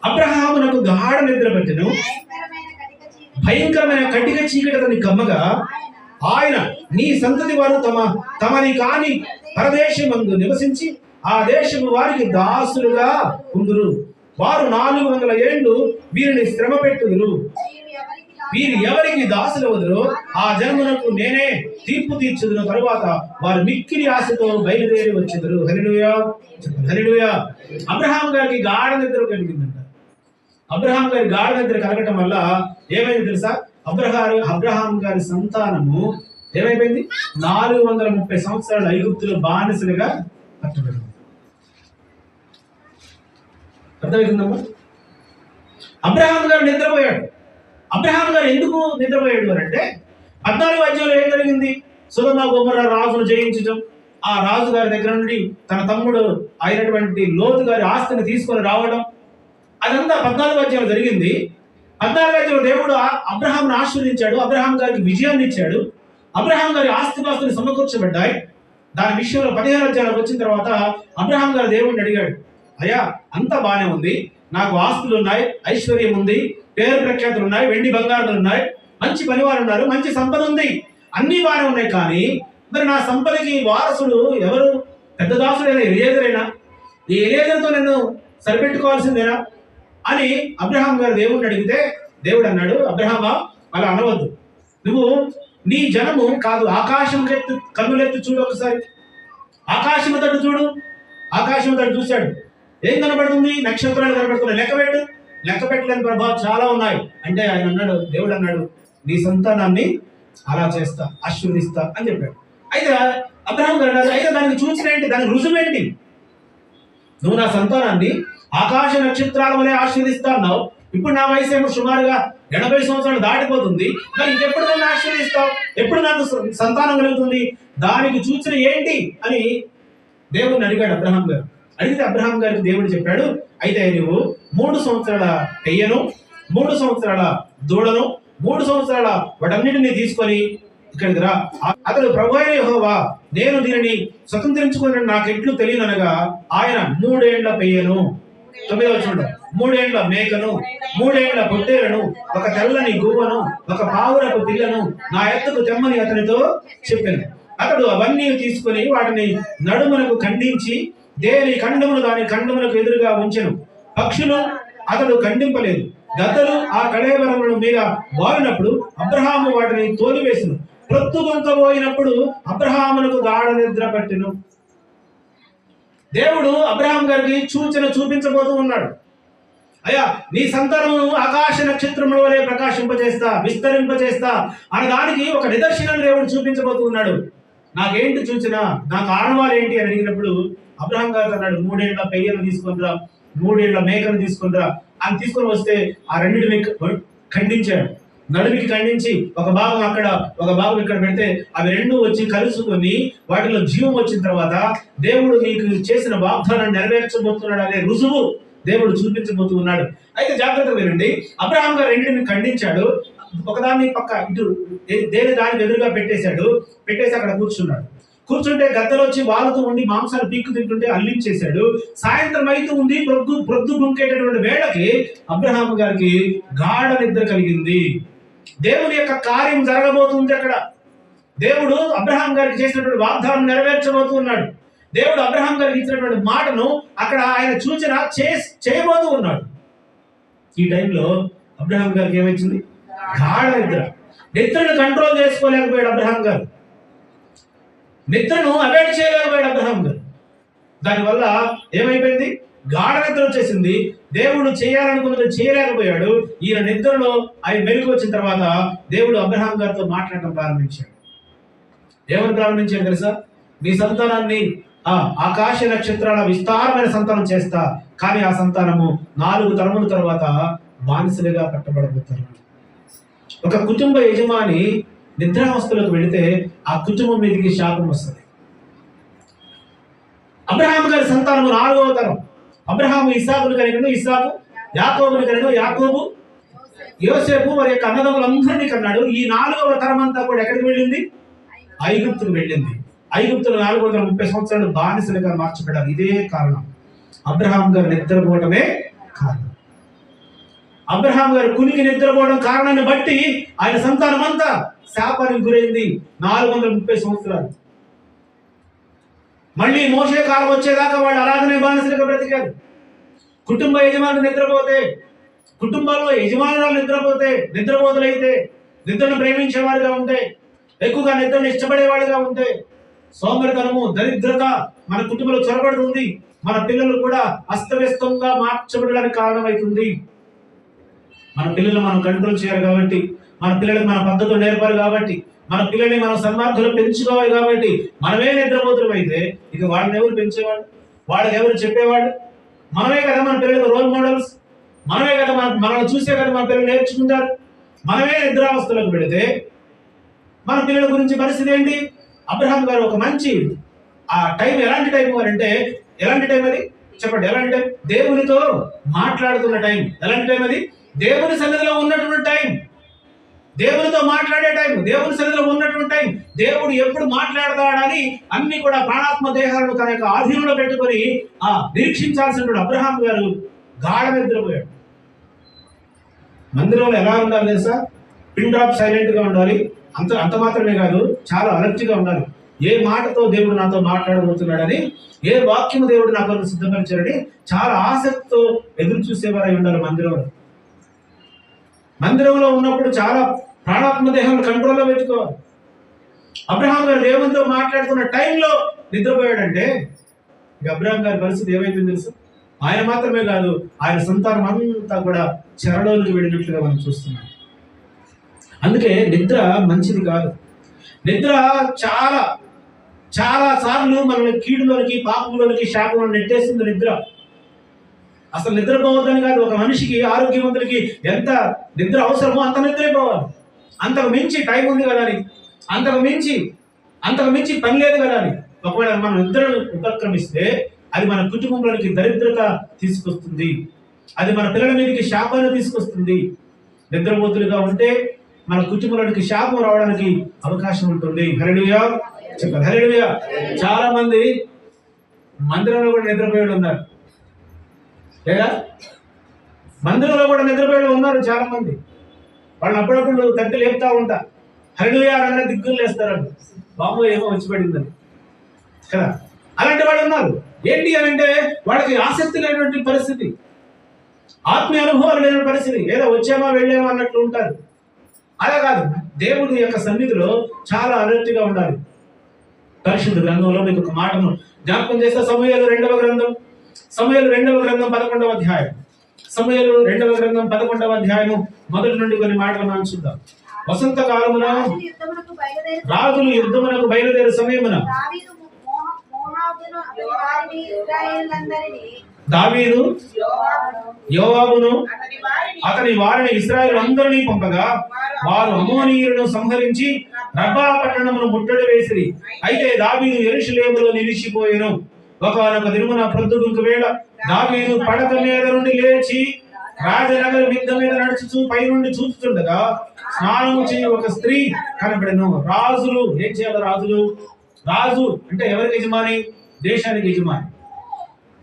అబ్రహామునకు గాఢ నిద్ర పట్టెను, భయంకరమైన కటిక చీకటి అతన్ని కమ్మగా, ఆయన నీ సంతతి వారు తమని కాని పరదేశమందు నివసించి ఆ దేశము వారికి దాసులుగా ఉందురు. వారు 400 ఏళ్ళు వీరిని శ్రమ పెట్టుదురు. వీరు ఎవరికి దాసులు వదురో ఆ జన్మనకు నేనే తీర్పు తీర్చుదును. తరువాత వారు మిక్కిలి ఆశతో బయలుదేరి వచ్చేదరు. హల్లెలూయా, హల్లెలూయా. అబ్రహాం గారికి గాఢ నిద్ర కలిగిందంట. అబ్రహాం గారి గాఢ నిద్ర కలగటం వల్ల ఏమైంది తెలుసా? అబ్రహాం గారి సంతానము ఏమైపోయింది? 430 సంవత్సరాలు ఐగుప్తులో బానిసలుగా పట్టబడింది. అర్థమవుతుందమ్మా? అబ్రహాం గారు నిద్రపోయాడు. అబ్రహాం గారు ఎందుకు నిద్రపోయాడు అంటే 14వ అధ్యాయంలో ఏం జరిగింది? సొదొమ గొమొర్రా రాజును జయించడం, ఆ రాజు గారి దగ్గర నుండి తన తమ్ముడు అయినటువంటి లోతు గారి ఆస్తిని తీసుకొని రావడం, అదంతా 14వ అధ్యాయంలో జరిగింది. 14వ అధ్యాయంలో దేవుడు అబ్రహాంను ఆశీర్వదించాడు, అబ్రహాం గారికి విజయాన్ని ఇచ్చాడు, అబ్రహాం గారి ఆస్తిపాస్తులు సమకూర్చబడ్డాయి. దాని విషయంలో 15వ అధ్యాయంలోకి వచ్చిన తర్వాత అబ్రహాం గారు దేవుడిని అడిగాడు, అయ్యా అంతా బాగానే ఉంది, నాకు ఆస్తులు ఉన్నాయి, ఐశ్వర్యం ఉంది, పేరు ప్రఖ్యాతులు ఉన్నాయి, వెండి బంగారాలు ఉన్నాయి, మంచి పనివారు ఉన్నారు, మంచి సంపద ఉంది, అన్ని బాగానే ఉన్నాయి, కానీ మరి నా సంపదకి వారసుడు ఎవరు? పెద్ద దాసుడైనా ఎలియేజరైనా? ఈ ఎలియేజర్తో నేను సరిపెట్టుకోవాల్సిందేనా అని అబ్రహాం గారు దేవుడిని అడిగితే దేవుడు అన్నాడు, అబ్రహామా అలా అనవద్దు, నువ్వు నీ జనము కాదు, ఆకాశం కన్నులెత్తి చూడు, ఒకసారి ఆకాశం తట్టు చూడు. ఆకాశం తట్టు చూశాడు, ఏం కనబడుతుంది? నక్షత్రాలు కనబడుతున్నాయి, లెక్క పెట్టలేని ప్రభావం చాలా ఉన్నాయి అంటే ఆయన అన్నాడు, దేవుడు అన్నాడు, నీ సంతానాన్ని అలా చేస్తా, ఆశీర్వదిస్తా అని చెప్పాడు. అయితే అబ్రహాం గారు అన్నారు, అయితే దానికి చూసినేంటి, దానికి రుజువేంటి? నువ్వు నా సంతానాన్ని ఆకాశ నక్షత్రాల వలె ఆశీర్వదిస్తా అన్నావు, ఇప్పుడు నా వయసు ఏమో సుమారుగా 80 సంవత్సరాలు దాటిపోతుంది, మరి ఇంకెప్పుడు నన్ను ఆశీర్వదిస్తావు, ఎప్పుడు నాకు సంతానం కలుగుతుంది, దానికి సూచన ఏంటి అని దేవుడిని అడిగాడు అబ్రహాం గారు. అడిగితే అబ్రహాం గారికి దేవుడు చెప్పాడు, అయితే నువ్వు 3 సంవత్సరాల పెయ్యను, 3 సంవత్సరాల దూడను, 3 సంవత్సరాల వాటన్నిటిని తీసుకొని ఇక్కడికి రా. అతడు ప్రభువైన యెహోవా నేను దీనిని స్వతంత్రించుకుని నాకెట్లు తెలియననగా ఆయన 3 ఏండ్ల పెయ్యను, 9వ వచనంలో 3 ఏండ్ల మేకను, 3 ఏండ్ల పొట్టేలను, ఒక తెల్లని గువ్వను, ఒక పావురపు పిల్లను నా ఎద్దకు తెమ్మని అతనితో చెప్పాను. అతడు అవన్నీ తీసుకొని వాటిని నడుమునకు ఖండించి దేని ఖండమును దాని ఖండములకు ఎదురుగా ఉంచెను. పక్షులు అతడు ఖండింపలేదు. గద్దలు ఆ కళేబరముల మీద వారినప్పుడు అబ్రహాము వాటిని తోలివేసెను. ప్రొద్దుగొంకబోయినప్పుడు అబ్రహామునకు గాఢ నిద్ర పట్టెను. దేవుడు అబ్రహాం గారికి సూచన చూపించబోతూ ఉన్నాడు. అయ్యా, నీ సంతానమును ఆకాశ నక్షత్రముల వలె ప్రకాశింపజేస్తా, విస్తరింపజేస్తా అన్నదానికి ఒక నిదర్శనాన్ని దేవుడు చూపించబోతూ ఉన్నాడు. నాకేంటి సూచన, నాకు ఆనవాలు ఏంటి అని అడిగినప్పుడు అబ్రహాం గారు అన్నాడు, 3 ఏండ్ల పెయ్యను తీసుకొనిరా, 3 ఏండ్ల మేకను తీసుకొనిరా అని తీసుకొని వస్తే ఆ రెండింటిని ఖండించాడు. నడుమికి ఖండించి ఒక భాగం అక్కడ ఒక భాగం ఇక్కడ పెడితే అవి రెండు వచ్చి కలుసుకొని వాటిలో జీవం వచ్చిన తర్వాత దేవుడు నీకు చేసిన వాగ్దానాన్ని నెరవేర్చబోతున్నాడు అనే రుజువు దేవుడు చూపించబోతూ ఉన్నాడు. అయితే జాగ్రత్త వినండి, అబ్రహాం గారు రెండింటిని ఖండించాడు. ఒకదాన్ని పక్క ఇటు దేని దానికి ఎదురుగా పెట్టేసి అక్కడ కూర్చున్నాడు. కూర్చుంటే గద్దలు వచ్చి వాలుతూ ఉండి మాంసాలు పీక్కు తింటుంటే అల్లించేశాడు. సాయంత్రం అయితే ఉంది, ప్రొద్దు గుంకేటటువంటి వేళకి అబ్రహాం గారికి గాఢ నిద్ర కలిగింది. దేవుని యొక్క కార్యం జరగబోతుంది. అక్కడ దేవుడు అబ్రహాం గారికి చేసినటువంటి వాగ్దానం నెరవేర్చబోతూ ఉన్నాడు. దేవుడు అబ్రహాం గారికి ఇచ్చినటువంటి మాటను అక్కడ ఆయన సూచన చేయబోతూ ఉన్నాడు. ఈ టైంలో అబ్రహాం గారికి ఏమొచ్చింది? గాఢ నిద్ర. నిద్రను కంట్రోల్ చేసుకోలేకపోయాడు అబ్రహాం గారు. నిద్రను అవాయిడ్ చేయలేకపోయాడు అబ్రహాం గారు. దానివల్ల ఏమైపోయింది? గాఢ నిద్ర వచ్చేసింది. దేవుడు చేయాలనుకున్నది చేయలేకపోయాడు. ఈయన నిద్రలో ఆయన మెలుగు వచ్చిన తర్వాత దేవుడు అబ్రహాం గారితో మాట్లాడటం ప్రారంభించాడు. ఏమని ప్రారంభించాడు తెలుసా? నీ సంతానాన్ని ఆకాశ నక్షత్రాల విస్తారమైన సంతానం చేస్తా, కానీ ఆ సంతానము 4 తరముల తర్వాత బానిసలుగా పట్టబడబోతారు. ఒక కుటుంబ యజమాని నిద్రావస్థలోకి వెళితే ఆ కుటుంబం మీదకి శాపం వస్తుంది. అబ్రహాం గారి సంతానము 4వ తరం. అబ్రహాము ఇస్సాకును కనిగను, ఇస్సాకు యాకోబుని కనిగను, యాకోబు యోసేపు వారి యొక్క అన్నదమ్ములందరినీ కన్నాడు. ఈ 4వ తరం అంతా కూడా ఎక్కడికి వెళ్ళింది? ఐగుప్తుకు వెళ్ళింది. ఐగుప్తులు 430 సంవత్సరాలు బానిసలుగా మార్చబడ్డారు. ఇదే కారణం, అబ్రహాం గారు నిద్రపోవటమే కారణం. అబ్రహాం గారు కునికి నిద్రపోవడం కారణాన్ని బట్టి ఆయన సంతానం అంతా శాపానికి గురైంది 430 సంవత్సరాలు. మళ్ళీ మోషే కాలం వచ్చేదాకా వాళ్ళు అలాగనే బానిసలుగా బ్రతికారు. కుటుంబ యజమానులు నిద్రపోతే, కుటుంబాల్లో యజమానురాలు నిద్రపోతులైతే, నిద్రను ప్రేమించేవాడుగా ఉంటే, ఎక్కువగా నిద్రను ఇష్టపడేవాడుగా ఉంటే, సోమరితనము, దరిద్రత మన కుటుంబంలో చొరబడుతుంది. మన పిల్లలు కూడా అస్తవ్యస్తంగా మార్చబడడానికి కారణమవుతుంది. మన పిల్లలు మనం కంట్రోల్ చేయాలి కాబట్టి, మన పిల్లలకు మన పద్ధతులు నేర్పాలి కాబట్టి, మన పిల్లల్ని మనం సన్మార్గంలో పెంచుకోవాలి కాబట్టి, మనమే నిద్రపోతులం అయితే ఇక వాళ్ళని ఎవరు పెంచేవాడు? వాళ్ళకి ఎవరు చెప్పేవాడు? మనమే కదా మన పిల్లలకు రోల్ మోడల్స్. మనమే కదా మనల్ని చూసే కదా మన పిల్లలు నేర్చుకుంటారు. మనమే నిద్రావస్థలోకి పెడితే మన పిల్లల గురించి పరిస్థితి ఏంటి? అబ్రహాం గారు ఒక మంచి ఆ టైం ఎలాంటి టైం అంటే, ఎలాంటి టైం అది చెప్పండి? ఎలాంటి టైం? దేవునితో మాట్లాడుతున్న టైం. ఎలాంటి టైం అది? దేవుని సన్నిధిలో ఉన్నటువంటి టైం, దేవునితో మాట్లాడే టైం, దేవుని సన్నిధిలో ఉన్నటువంటి టైం. దేవుడు ఎప్పుడు మాట్లాడతాడని అన్ని కూడా ప్రాణాత్మ దేహాలను తన యొక్క ఆధీనంలో పెట్టుకొని నిరీక్షించాల్సినటువంటి అబ్రహాం గారు గాఢ నిద్రపోయాడు. మందిరంలో ఎలా ఉండాలి తెలుసా? పిన్ డ్రాప్ సైలెంట్ గా ఉండాలి. అంత మాత్రమే కాదు, చాలా అలర్ట్ గా ఉండాలి. ఏ మాటతో దేవుడు నాతో మాట్లాడబోతున్నాడని, ఏ వాక్యము దేవుడు నా కొరకు సిద్ధపరిచాడని చాలా ఆసక్తితో ఎదురు చూసేవారై ఉండాలి మందిరంలో ఉన్నప్పుడు చాలా ప్రాణాత్మ దేహాన్ని కంట్రోల్లో పెట్టుకోవాలి. అబ్రహాం గారు దేవునితో మాట్లాడుతున్న టైంలో నిద్రపోయాడంటే ఇక అబ్రహాం గారి పరిస్థితి ఏమైంది తెలుసు? ఆయన మాత్రమే కాదు, ఆయన సంతానం అంతా కూడా చెరలోకి వెళ్ళినట్లుగా మనం చూస్తున్నాం. అందుకే నిద్ర మంచిది కాదు. నిద్ర చాలా చాలా సార్లు మనల్ని కీడులోనికి, పాపంలోనికి, శాపంలో నెట్టేస్తుంది నిద్ర. అసలు నిద్రపోవద్దని కాదు, ఒక మనిషికి ఆరోగ్యవంతుడికి ఎంత నిద్ర అవసరమో అంత నిద్రపోవాలి. అంతకు మించి టైం ఉంది కదా అని, అంతకు మించి పని లేదు కదా అని ఒకవేళ మనం నిద్రను ఉపక్రమిస్తే అది మన కుటుంబంలోనికి దరిద్రత తీసుకొస్తుంది, అది మన పిల్లల మీదకి శాపాన్ని తీసుకొస్తుంది. నిద్రపోతులుగా ఉంటే మన కుటుంబంలోనికి శాపం రావడానికి అవకాశం ఉంటుంది. హల్లెలూయా చెప్పండి, హల్లెలూయా. చాలా మంది మందిరంలో కూడా నిద్రపోయేవాళ్ళు ఉన్నారు, లేదా మందిరంలో కూడా నిద్రపోయేళ్ళు ఉన్నారు చాలా మంది. వాళ్ళని అప్పుడప్పుడు తట్టి లేపుతా ఉంటా, హల్లెలూయా అనగానే దిగ్గులు లేస్తారండి, బాబు ఏమో వచ్చి పడిందని కదా. అలాంటి వాళ్ళు ఉన్నారు. ఏంటి అని అంటే వాళ్ళకి ఆసక్తి లేనటువంటి పరిస్థితి, ఆత్మీయ అనుభవాలు లేని పరిస్థితి, ఏదో వచ్చామా వెళ్ళామా అన్నట్లు ఉంటారు. అలా కాదు, దేవుడి యొక్క సన్నిధిలో చాలా అలర్ట్గా ఉండాలి. పరిశుద్ధ గ్రంథంలో మీకు ఒక మాటను జ్ఞాపకం చేస్తే సమూయేలు 2వ గ్రంథం 11వ అధ్యాయం, సమూయేలు 2వ గ్రంథం 11వ అధ్యాయము మొదటి నుండి కొన్ని మాటలు మనం చూద్దాం. వసంత కాలమున రాజులు యుద్ధమునకు బయలుదేరు సమయమున దావీదు యోవాబును అతని వారిని ఇశ్రాయేలు అందరినీ పంపగా వారు అమ్మోనీయులను సంహరించి రబ్బా పట్టణమును ముట్టడి వేసిరి. అయితే దావీదు యెరూషలేములో నిలిచిపోయెను. ఒకనొక దినమున ప్రొద్దుగుంకు వేళ దావీదు పడక మీద నుండి లేచి రాజనగర మిద్ద మీద నడుచుచూ పై నుండి చూస్తుండగా స్నానము చేయి ఒక స్త్రీ కనబడెను. రాజులు ఏం చేయాలి? రాజు అంటే ఎవరికి యజమాని? దేశానికి యజమాని.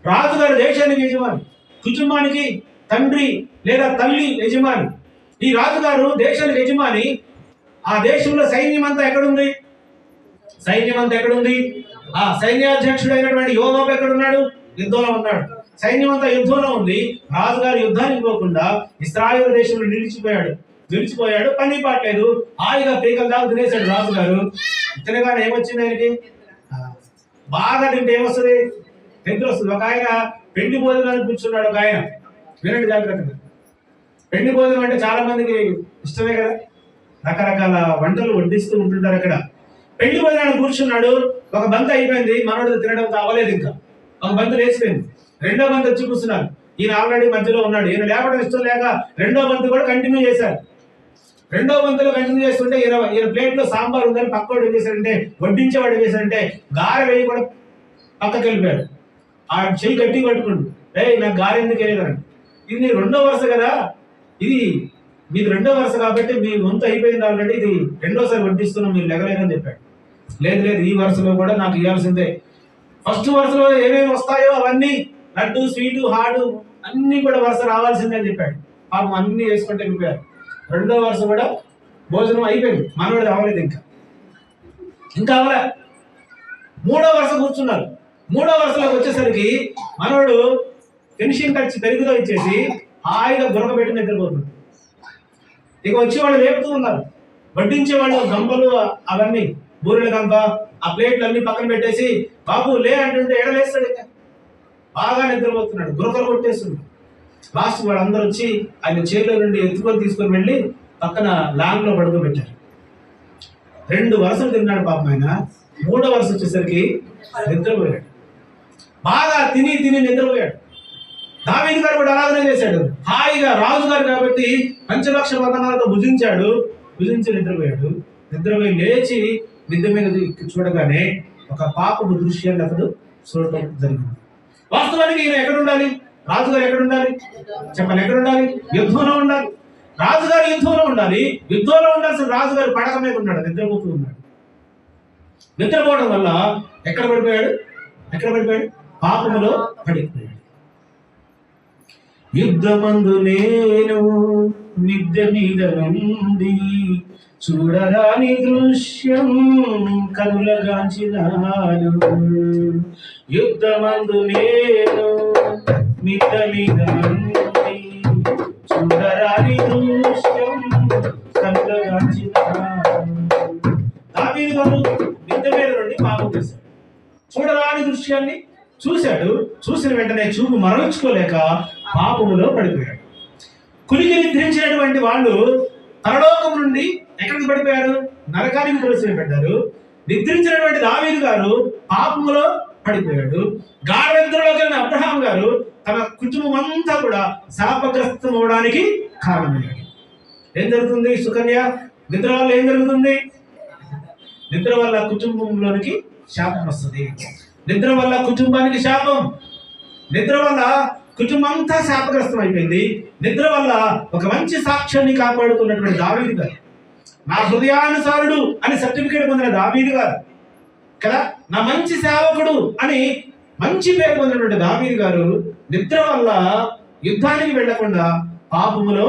రాజుగారు దేశానికి యజమాని, కుటుంబానికి తండ్రి లేదా తల్లి యజమాని. ఈ రాజుగారు దేశానికి యజమాని. ఆ దేశంలో సైన్యం అంతా ఎక్కడుంది? ఆ సైన్యాధ్యక్షుడు అయినటువంటి యోవాబు ఎక్కడున్నాడు? యుద్ధంలో ఉన్నాడు. సైన్యం అంతా యుద్ధంలో ఉంది. రాజుగారు యుద్ధానికి పోకుండా ఇశ్రాయేలు దేశంలో నిలిచిపోయాడు. పని పాటలేదు, హాయిగా పీకల దాకా తినేశాడు రాజుగారు. తినగానే ఏమొచ్చింది ఆయనకి? బాగా తింటే ఏమొస్తుంది? నిద్ర వస్తుంది. ఒక ఆయన పెండి భోజనాన్ని కూర్చున్నాడు. ఒక ఆయన, వినండి జాగ్రత్తగా. పెండి భోజనం అంటే చాలా మందికి ఇష్టమే కదా, రకరకాల వంటలు వడ్డిస్తూ ఉంటుంటారు అక్కడ. పెళ్లి భోజనాన్ని కూర్చున్నాడు. ఒక బంతి అయిపోయింది, మనోడు తినడం అవ్వలేదు. ఇంకా ఒక బంతి లేచిపోయింది. రెండో బంతి వచ్చి కూర్చున్నారు. ఈయన ఆల్రెడీ మధ్యలో ఉన్నాడు. ఈయన లేపడం ఇష్టం లేక రెండో బంతి కూడా కంటిన్యూ చేశారు. రెండో బంతిలో కంటిన్యూ చేస్తుంటే ఈయన ప్లేట్ లో సాంబార్ ఉందని పక్కోడు ఏం చేశారంటే, వడ్డించేవాడు ఏం చేశారంటే గారె వేయి కూడా పక్కకి వెళ్ళిపోయాడు. ఆ చెయ్యి గట్టి పట్టుకుండు, నాకు గారె ఎందుకు వేయలేదండి. ఇది రెండో వరుస కదా, ఇది మీది రెండో వరుస కాబట్టి మీ వంతు అయిపోయింది ఆల్రెడీ, ఇది రెండోసారి వడ్డిస్తున్నాం, మీరు లెగలేదని చెప్పాడు. లేదు ఈ వరుసలో కూడా నాకు ఇవ్వాల్సిందే. ఫస్ట్ వరుసలో ఏమేమి వస్తాయో అవన్నీ, లడ్డు, స్వీటు, హార్డు అన్ని కూడా వరుస రావాల్సిందే అని చెప్పాడు. పాపం అన్ని వేసుకుంటే వెళ్ళిపోయారు. రెండో వరుస కూడా భోజనం అయిపోయింది, మనోడు అవ్వలేదు. ఇంకా అవలే. మూడో వరుస కూర్చున్నారు. మూడో వరుసలోకి వచ్చేసరికి మనోడు ఫినిషింగ్ టచ్ పెరుగుతో ఇచ్చేసి హాయిగా గురకబెట్టి నిద్రపోతుంది. ఇక వచ్చేవాళ్ళు లేపుతూ ఉన్నారు, వడ్డించేవాళ్ళు గంపలు అవన్నీ, బూరెల గంప, ఆ ప్లేట్లు అన్ని పక్కన పెట్టేసి బాబు లే అంటుంటే ఎడలేస్తాడు. ఇక బాగా నిద్రపోతున్నాడు, గురకలు కొట్టేస్తుంది. లాస్ట్ వాళ్ళందరూ వచ్చి ఆయన చైర్లో నుండి తీసుకొని వెళ్ళి పక్కన లాంగ్ లో పడుకోబెట్టారు. 2 వరుసలు తిన్నాడు పాపం ఆయన. మూడో వరుస వచ్చేసరికి నిద్రపోయాడు. బాగా తిని నిద్రపోయాడు. దావీదు గారు కూడా అలాగనే చేశాడు. హాయిగా రాజుగారు కాబట్టి పంచలక్ష వదనాలతో భుజించి నిద్రపోయాడు. నిద్రపోయి లేచి మిద్దె మీద చూడగానే ఒక పాపపు దృశ్యాన్ని అతడు చూడటం జరిగింది. వాస్తవానికి ఈయన ఎక్కడుండాలి? రాజుగారు ఎక్కడుండాలి? చెప్పండి, ఎక్కడుండాలి? యుద్ధంలో ఉండాలి. రాజుగారు యుద్ధంలో ఉండాలి. యుద్ధంలో ఉండాల్సిన రాజుగారు పడక మీద ఉన్నాడు, నిద్రపోతూ ఉన్నాడు. నిద్రపోవడం వల్ల ఎక్కడ పడిపోయాడు? పాపములో పడిపోయాడు. యుద్ధమందు నేను మిద్దె మీద నుండి చూడరాని దృశ్యం కనులగాంచినాను. యుద్ధమందు నేను మిద్దె మీద నుండి చూడరాని దృశ్యం కనులగాంచినాను. దావీదు గారు మిద్దె మీద నుండి పాపం చేశాడు. చూడరాని దృశ్యాన్ని చూశాడు. చూసిన వెంటనే చూపు మరల్చుకోలేక పాపములో పడిపోయాడు. కులికి నిద్రించినటువంటి వాళ్ళు పరలోకం నుండి ఎక్కడికి పడిపోయారు? నరకానికి ప్రవేశపెట్టారు. నిద్రించినటువంటి దావీదు గారు పాపములో పడిపోయాడు. గాఢ నిద్రలోకి వెళ్ళిన అబ్రహాం గారు తన కుటుంబం అంతా కూడా శాపగ్రస్తం అవడానికి కారణమయ్యాడు. ఏం జరుగుతుంది? సుకన్య నిద్ర వల్ల ఏం జరుగుతుంది? నిద్ర వల్ల కుటుంబంలోనికి శాపం వస్తుంది. నిద్ర వల్ల కుటుంబానికి శాపం. నిద్ర వల్ల కుటుంబం అంతా శాపగ్రస్తం అయిపోయింది. నిద్ర వల్ల ఒక మంచి సాక్ష్యాన్ని కాపాడుకున్నటువంటి దావీదు గారు, నా హృదయానుసారుడు అని సర్టిఫికేట్ పొందిన దావీదు గారు కదా, నా మంచి సేవకుడు అని మంచి పేరు పొందినటువంటి దావీదు గారు నిద్ర వల్ల యుద్ధానికి వెళ్లకుండా పాపములో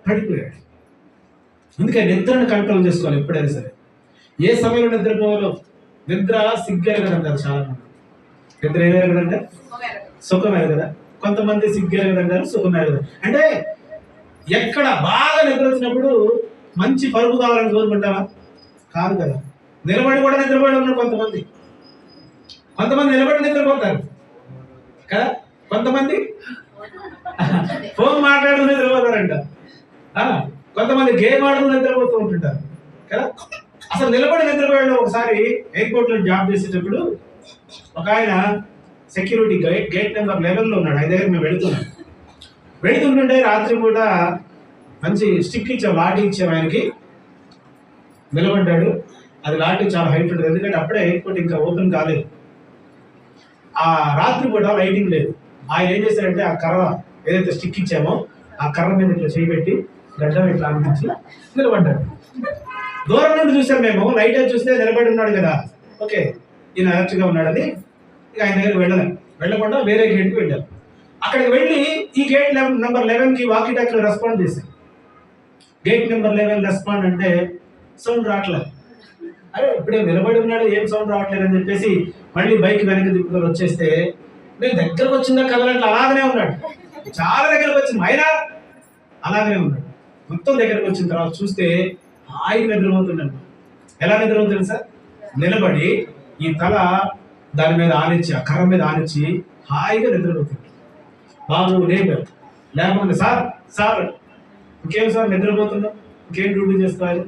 పడిపోయాడు. అందుకే నిద్రను కంట్రోల్ చేసుకోవాలి ఎప్పుడైనా సరే. ఏ సమయంలో నిద్రపోవాలో. నిద్ర సిగ్గెరగదంటారు చాలా మంది. నిద్ర ఏమెరగదంటే సుఖమే కదా. కొంతమంది సిగ్గెరగదంటారు, సుఖమే కదా. అంటే ఎక్కడ బాగా నిద్ర వచ్చినప్పుడు మంచి పరుపు కావాలని కోరుకుంటావా? కాదు కదా. నిలబడి కూడా నిద్రపోయి ఉన్నారు కొంతమంది. నిలబడి నిద్రపోతారు కదా. కొంతమంది ఫోన్ మాట్లాడుతూ నిద్రపోతారంట. కొంతమంది గేమ్ ఆడుతూ నిద్రపోతూ ఉంటుంటారు కదా. అసలు నిలబడి నిద్రపోయాడు. ఒకసారి ఎయిర్పోర్ట్లో జాబ్ చేసేటప్పుడు ఒక ఆయన సెక్యూరిటీ గేట్ నెంబర్ 11లో ఉన్నాడు. ఆయన దగ్గర మేము వెళుతుంటే రాత్రి కూడా మంచి స్టిక్ ఇచ్చాం, లాఠీ ఇచ్చాం ఆయనకి. నిలబడ్డాడు. అది లాఠీ చాలా హైట్ ఉంటుంది, ఎందుకంటే అప్పుడే ఎయిర్పోర్ట్ ఇంకా ఓపెన్ కాలేదు. ఆ రాత్రి కూడా లైటింగ్ లేదు. ఆయన ఏం చేశాడంటే ఆ కర్ర ఏదైతే స్టిక్ ఇచ్చామో ఆ కర్ర మీద ఇట్లా చేయబెట్టి గడ్డం ఇట్లా అనిపించి నిలబడ్డాడు. దూరం నుండి చూసాం మేము. లైట్ అయితే చూస్తే నిలబడి ఉన్నాడు కదా, ఓకే ఈయన అలర్ట్గా ఉన్నాడని ఇక ఆయన దగ్గర వెళ్ళకుండా వేరే గేట్కి వెళ్ళాం. అక్కడికి వెళ్ళి ఈ గేట్ నెంబర్ 11కి వాకీ టాకీలో రెస్పాండ్ చేశాం. గేట్ నెంబర్ 11 రెస్పాండ్ అంటే సౌండ్ రావట్లేదు. అరే ఇప్పుడే నిలబడి ఉన్నాడు, ఏం సౌండ్ రావట్లేదు అని చెప్పేసి మళ్ళీ బైక్ వెనక్కి తిప్పుకొని వచ్చేస్తే నేను దగ్గరకు వచ్చిందా కదలంటే అలాగనే ఉన్నాడు. చాలా దగ్గరకు వచ్చింది, అయినా అలాగనే ఉన్నాడు. మొత్తం దగ్గరకు వచ్చిన తర్వాత చూస్తే హాయిగా నిద్రపోతున్నాడు. ఎలా నిద్రపోతుంది సార్? నిలబడి ఈ తల దాని మీద ఆనిచ్చి, ఆ కర్ర మీద ఆనిచ్చి హాయిగా నిద్రపోతుంది. బాబు లేకపోతే సార్ ఇంకేం సార్ నిద్రపోతున్నాం, ఇంకేం డ్యూటీ చేస్తారు?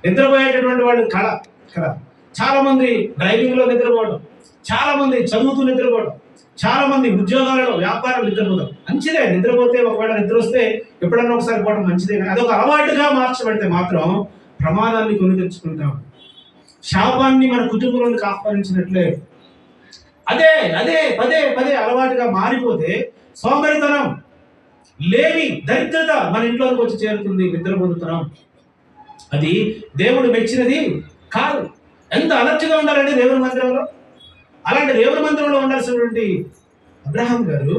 నిద్రపోయేటటువంటి వాళ్ళు కదా. చాలా మంది డ్రైవింగ్ లో నిద్రపోవడం, చాలా మంది చదువుతూ నిద్రపోవడం, చాలా మంది ఉద్యోగాలలో వ్యాపారం నిద్రపోతాం. మంచిదే, నిద్రపోతే ఒకవేళ నిద్ర వస్తే ఎప్పుడన్నా ఒకసారి పోవడం మంచిదే. కానీ అదొక అలవాటుగా మార్చబడితే మాత్రం ప్రమాదాన్ని కొని తెచ్చుకుంటాం. శాపాన్ని మన కుటుంబంలోనికి ఆహ్వానించినట్లే. అదే అదే పదే పదే అలవాటుగా మారిపోతే సోమరితనం, లేమి, దరిద్రత మన ఇంట్లోకి వచ్చి చేరుతుంది. నిద్రపోతున్నాం, అది దేవుడు మెచ్చినది కాదు. ఎంత అలర్ట్గా ఉండాలంటే దేవుని మందిరంలో. అలాంటి దేవుని మందిరంలో ఉండాల్సినటువంటి అబ్రహాం గారు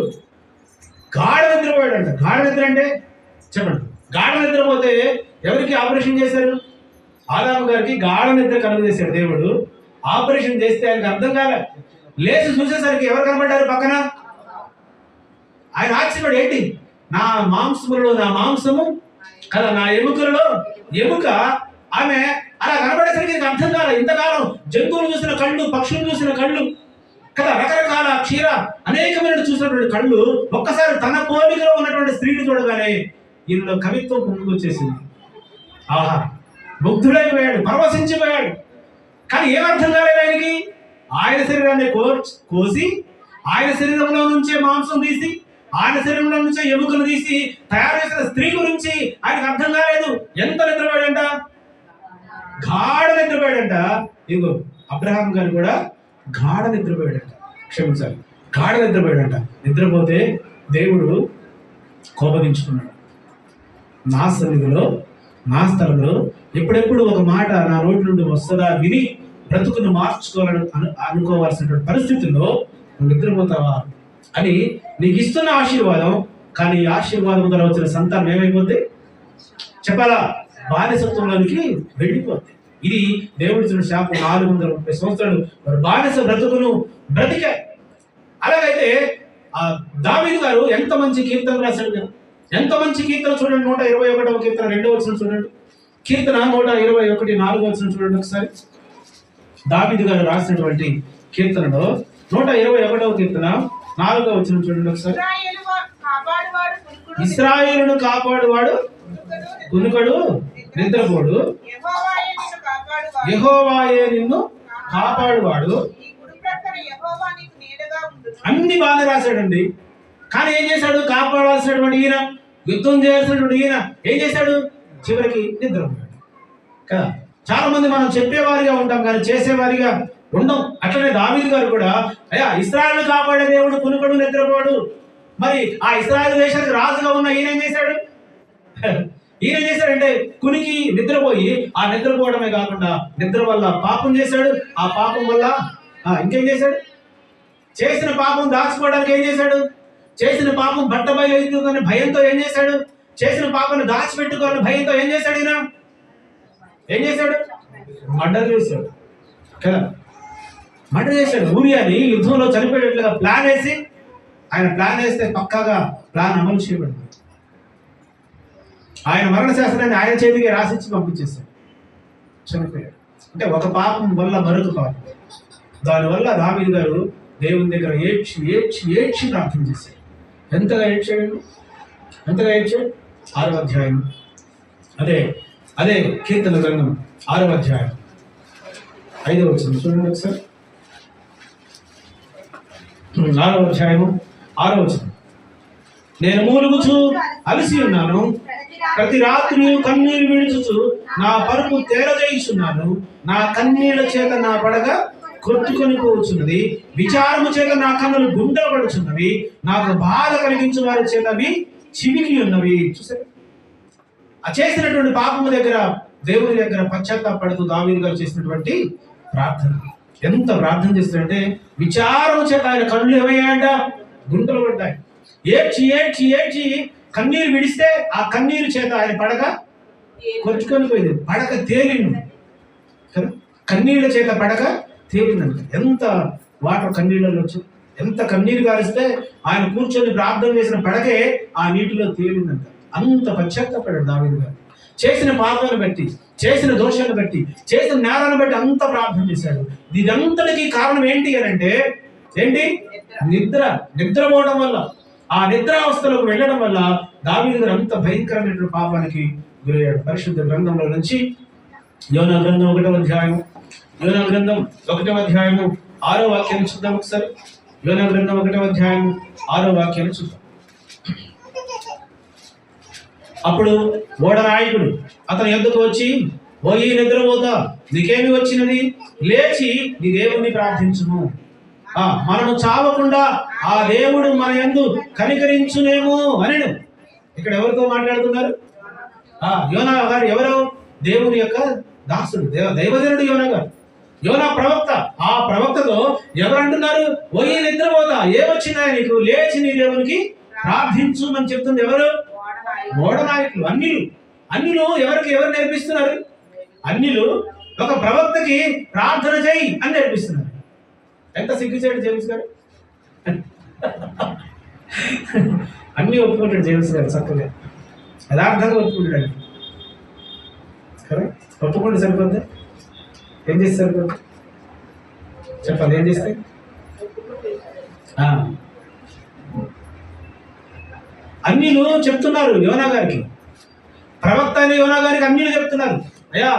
గాఢ నిద్రపోయాడంట. గాఢ నిద్ర అంటే చెప్పండి. గాఢ నిద్రపోతే ఎవరికి ఆపరేషన్ చేశారు? ఆదాము గారికి గాఢ నిద్ర కలుగజేశాడు దేవుడు. ఆపరేషన్ చేస్తే ఆయనకు అర్థం కాలే. లేచి చూసేసరికి ఎవరు కనబడ్డారు పక్కన? ఆయన ఆశ్చర్యపడి, ఏంటి నా మాంసములలో నా మాంసము కదా, నా ఎముకలలో ఎముక. ఆమె అలా కనబడేసరికి అర్థం కాలే. ఇంతకాలం జంతువులు చూసిన కళ్ళు, పక్షులు చూసిన కళ్ళు కదా, రకరకాల క్షీర అనేకమైన చూసినటువంటి కళ్ళు ఒక్కసారి తన పోలికలో ఉన్నటువంటి స్త్రీని చూడగానే ఈయనలో కవిత్వం పొందుకొచ్చేసింది. ఆహా, ముగ్ధుడైపోయాడు, పరవశించిపోయాడు. కానీ ఏమర్థం కాలేదు ఆయనకి. ఆయన శరీరాన్ని కోసి ఆయన శరీరంలో నుంచే మాంసం తీసి ఆయన శరీరంలో నుంచే ఎముకలు తీసి తయారు చేసిన స్త్రీ గురించి ఆయనకు అర్థం కాలేదు. ఎంత నిద్రపోయాడంట? గాఢ నిద్రపోయాడంట. ఇదిగో అబ్రహాం గారు కూడా గాఢ నిద్రపోయాడంట. క్షమించాలి, గాఢ నిద్రపోయాడంట. నిద్రపోతే దేవుడు కోపగించుకున్నాడు. నా సన్నిధిలో, నా స్థలంలో ఎప్పుడెప్పుడు ఒక మాట నా నోటి నుండి వస్తుందా విని బ్రతుకును మార్చుకోవాలని అనుకోవాల్సినటువంటి పరిస్థితుల్లో నువ్వు నిద్రపోతావా అని నీకు ఇస్తున్న ఆశీర్వాదం. కానీ ఈ ఆశీర్వాదం ద్వారా వచ్చిన సంతానం ఏమైపోద్ది చెప్పాలా? బానిసత్వంలోనికి వెళ్ళిపోద్ది. ఇది దేవుడి శాపం. 430 సంవత్సరాలు వారు బానిస బ్రతుకును బ్రతికే. అలాగైతే ఆ దావీదు గారు ఎంత మంచి కీర్తన రాశాడు కదా. ఎంత మంచి కీర్తన చూడండి. 121వ కీర్తన 2వ వచనం చూడండి. కీర్తన 121 4వ వచనం చూడండి ఒకసారి. దావీదు గారు రాసినటువంటి కీర్తనలో 121వ కీర్తన 4వ వచనం చూడండి ఒకసారి. ఇశ్రాయేలును కాపాడువాడు కునుకడు నిద్రపోడు, యెహోవాయే నిన్ను కాపాడువాడు. అన్ని బాగా రాశాడండి. కానీ ఏం చేశాడు? కాపాడాల్సినటువంటి ఈయన, యుద్ధం చేయాల్సినటువంటి ఈయన ఏం చేశాడు? చివరికి నిద్రపోయాడు కదా. చాలా మంది మనం చెప్పేవారిగా ఉంటాం కానీ చేసేవారిగా ఉండం. అట్లనే దావీదు గారు కూడా, అయ్యా ఇశ్రాయేలు కాపాడే దేవుడు కునుకడు నిద్రపోడు. మరి ఆ ఇశ్రాయేలు దేశానికి రాజుగా ఉన్న ఈయన ఏం చేశాడు? ఈయన ఏం చేశాడంటే కునికి నిద్రపోయి, ఆ నిద్రపోవడమే కాకుండా నిద్ర వల్ల పాపం చేశాడు. ఆ పాపం వల్ల ఇంకేం చేశాడు? చేసిన పాపం దాచుకోవడానికి ఏం చేశాడు? చేసిన పాపం బట్ట బయలుతుందని భయంతో ఏం చేశాడు? చేసిన పాపను దాచిపెట్టుకోవాలని భయంతో ఏం చేశాడు? ఈయన ఏం చేశాడు? మర్డర్ చేశాడు కదా. మర్డర్ చేశాడు. ఊరియాని యుద్ధంలో చనిపోయేట్లుగా ప్లాన్ వేసి, ఆయన ప్లాన్ వేస్తే పక్కాగా ప్లాన్ అమలు చేయబడింది. ఆయన మరణ శాస్త్రాన్ని ఆయన చేతికి రాసిచ్చి పంపించేశాడు. చనిపోయాడు. అంటే ఒక పాపం వల్ల మరొక పాపం. దానివల్ల దావీదు గారు దేవుని దగ్గర ఏడ్చి ఏడ్చి ఏడ్చి ప్రార్థన చేశాడు. ఎంతగా ఏడ్చాడు? ఎంతగా ఏడ్చాడు? 6వ అధ్యాయం, అదే అదే కీర్తన గ్రంథం 6వ అధ్యాయం 5వ వచనం చూడండి ఒకసారి. 6వ అధ్యాయము 6వ వచనం. నేను మూలుగుచు అలసి ఉన్నాను, ప్రతి రాత్రి కన్నీరు విడుచుచు నా పరుపు తేలజేయుచున్నాను. నా కన్నీళ్ల చేత నా పడగ కొట్టుకొని పోవచ్చున్నది, విచారము చేత నా కన్నులు గుండెలు పడుచున్నవి, నాకు బాధ కలిగించు వారి చేత అవి చివికి ఉన్నవి. చూసారు? ఆ చేసినటువంటి పాపము దగ్గర దేవుని దగ్గర పశ్చాత్తాపడుతూ దావీదు గారు చేసినటువంటి ప్రార్థన. ఎంత ప్రార్థన చేస్తాడంటే విచారము చేత ఆయన కళ్ళు ఏమయ్యాయంట? గుంటలు పడ్డాయి. ఏడ్చి ఏడ్చి ఏడ్చి కన్నీరు విడిస్తే ఆ కన్నీరు చేత ఆయన పడగ కొట్టుకొని పోయింది. పడగ తేలింది కదా. కన్నీళ్ళ చేత పడగ తేలిందంట. ఎంత వాటర్ కన్నీళ్ళలో వచ్చి, ఎంత కన్నీరు గారిస్తే ఆయన కూర్చొని ప్రార్థన చేసిన పడగే ఆ నీటిలో తేలిందంట. అంత పశ్చాత్తాపడ్డాడు దావీదు గారు. చేసిన పాపాలను బట్టి, చేసిన దోషాలను బట్టి, చేసిన నేరాలను బట్టి అంత ప్రార్థన చేశాడు. ఇదంతటికి కారణం ఏంటి అని అంటే ఏంటి? నిద్రపోవడం వల్ల, ఆ నిద్రావస్థలోకి వెళ్ళడం వల్ల దావీదు గారు అంత భయంకరమైనటువంటి పాపానికి గురయ్యాడు. పరిశుద్ధ గ్రంథంలో నుంచి యోనా గ్రంథం 1వ అధ్యాయం, యోనా గ్రంథం 1వ అధ్యాయము 6వ వాక్యాన్ని చూద్దాం ఒకసారి. యోనా గ్రంథం 1వ అధ్యాయం 6వ వాక్యాన్ని చూద్దాం. అప్పుడు ఓడనాయకుడు అతని యొద్దకు వచ్చి, ఓ ఈ నిద్రపోతా, నీకేమి వచ్చినది? లేచి నీ దేవుణ్ణి ప్రార్థించుము, మనము చావకుండా ఆ దేవుడు మన యందు కనికరించునేమో అనెను. ఇక్కడ ఎవరితో మాట్లాడుతున్నారు? యోనా గారు ఎవరు? దేవుని యొక్క దాసుడు, దైవజనుడు యోనా గారు, యోనా ప్రవక్త. ఆ ప్రవక్తతో ఎవరు అంటున్నారు? ఓ ఈ నిద్రపోతా, ఏమొచ్చిందా నీకు? లేచి నీ దేవునికి ప్రార్థించు అని చెప్తుంది ఎవరు? ఓడనాయకులు, అన్యులు. అన్యులు ఎవరు నేర్పిస్తున్నారు? అన్యులు ఒక ప్రవక్తకి ప్రార్థన చేయి అని నేర్పిస్తున్నారు. ఎంత సిగ్గుచేడు జేమ్స్ గారు. అన్ని ఒప్పుకుంటాడు జేమ్స్ గారు, చక్కగా యథార్థంగా ఒప్పుకుంటాడు. ఒప్పుకుంటే సరిపోద్ది? ఏం చేస్తే సరిపోద్ది చెప్పాలి? ఏం చేస్తే అన్యులు చెప్తున్నారు యోనా గారికి, ప్రవక్త అయిన యోనా గారికి అన్యులు చెప్తున్నారు, అయ్యా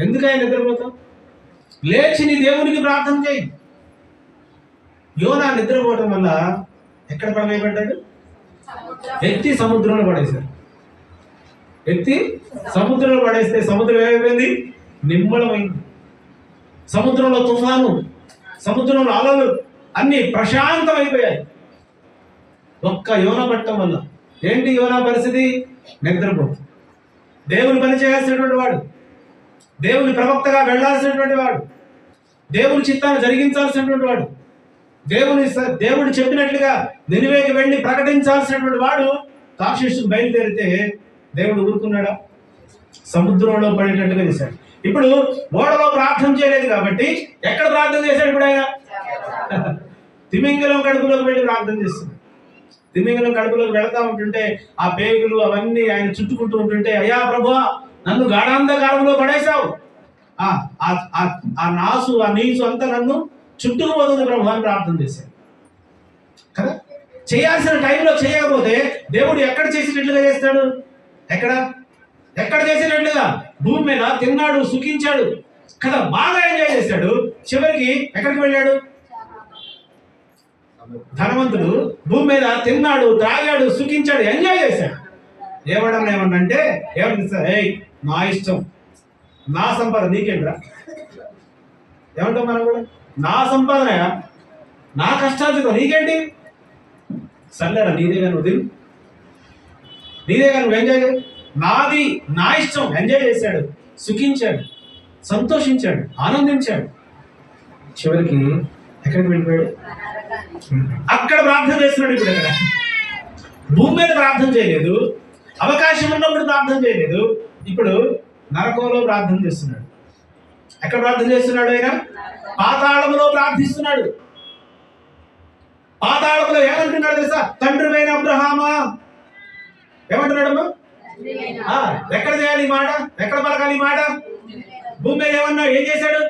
ఎందుకయ్యా నిద్రపోతావు? లేచి నీ దేవునికి ప్రార్థన చేయి. యోనా నిద్రపోవటం వల్ల ఎక్కడ పడవేయబడ్డాడు? ఎత్తి సముద్రంలో పడేశారు. ఎత్తి సముద్రంలో పడేస్తే సముద్రం ఏమైపోయింది? నిమ్మళమైంది. సముద్రంలో తుఫాను, సముద్రంలో అలలు అన్ని ప్రశాంతమైపోయాయి. ఒక్క యోనా పట్టడం వల్ల. ఏంటి యోనా పరిస్థితి? నిద్రపోతు. దేవుని పని చేయాల్సినటువంటి వాడు, దేవుని ప్రవక్తగా వెళ్లాల్సినటువంటి వాడు, దేవుని చిత్తాన్ని జరిగించాల్సినటువంటి వాడు, దేవుడు చెప్పినట్లుగా నినివేకి వెళ్ళి ప్రకటించాల్సినటువంటి వాడు తార్షీషుకు బయలుదేరితే దేవుడు ఊరుకున్నాడా? సముద్రంలో పడేటట్టుగా చేశాడు. ఇప్పుడు ఓడలో ప్రార్థన చేయలేదు కాబట్టి ఎక్కడ ప్రార్థన చేశాడు? ఇప్పుడు ఆయన తిమింగలం కడుపులోకి వెళ్ళి ప్రార్థన చేస్తున్నాడు. తిమింగలం కడుపులోకి వెళతా ఉంటుంటే ఆ పేగులు అవన్నీ ఆయన చుట్టుకుంటూ ఉంటుంటే, అయ్యా ప్రభువా, నన్ను గాఢాంధకారంలో పడేశావు, ఆ నాసు ఆ నీసు అంతా నన్ను చుట్టుకుపోతుంది ప్రభు అని ప్రార్థన చేశాడు కదా. చేయాల్సిన టైంలో చేయకపోతే దేవుడు ఎక్కడ చేసినట్లుగా చేస్తాడు? ఎక్కడ చేసినట్లుగా? భూమి మీద తిన్నాడు, సుఖించాడు కదా, బాగా ఎంజాయ్ చేశాడు. చివరికి ఎక్కడికి వెళ్ళాడు? ధనవంతుడు భూమి మీద తిన్నాడు, త్రాగాడు, సుఖించాడు, ఎంజాయ్ చేశాడు. ఏమన్నంటే ఏమన్నా సార్, నా ఇష్టం, నా సంపాదన నీకేంట్రా, ఏమంటాం మనం కూడా, నా సంపాదన, నా కష్టాలు నీకేంటి, సర్లేరా నీదే కానీ వదిలి, నీదే కానీ నువ్వు ఎంజాయ్ చేయి, నాది, నా ఇష్టం. ఎంజాయ్ చేశాడు, సుఖించాడు, సంతోషించాడు, ఆనందించాడు. చివరికి ఎక్కడికి వెళ్ళిపోయాడు? అక్కడ ప్రార్థన చేస్తున్నాడు. ఇప్పుడు ఎక్కడ? భూమి మీద ప్రార్థన చేయలేదు, అవకాశం ఉన్నప్పుడు ప్రార్థన చేయలేదు, ఇప్పుడు నరకంలో ప్రార్థన చేస్తున్నాడు. ఎక్కడ ప్రార్థన చేస్తున్నాడు? ఆయన పాతాళంలో ప్రార్థిస్తున్నాడు. పాతాళంలో ఏమంటున్నాడు తెలుసా? తండ్రివైన అబ్రహామా, ఏమంటున్నాడమ్మా? ఎక్కడ చేయాలి ఈ మాట? ఎక్కడ పలకాలి ఈ మాట? భూమి మీద ఏమన్నా ఏం చేశాడు?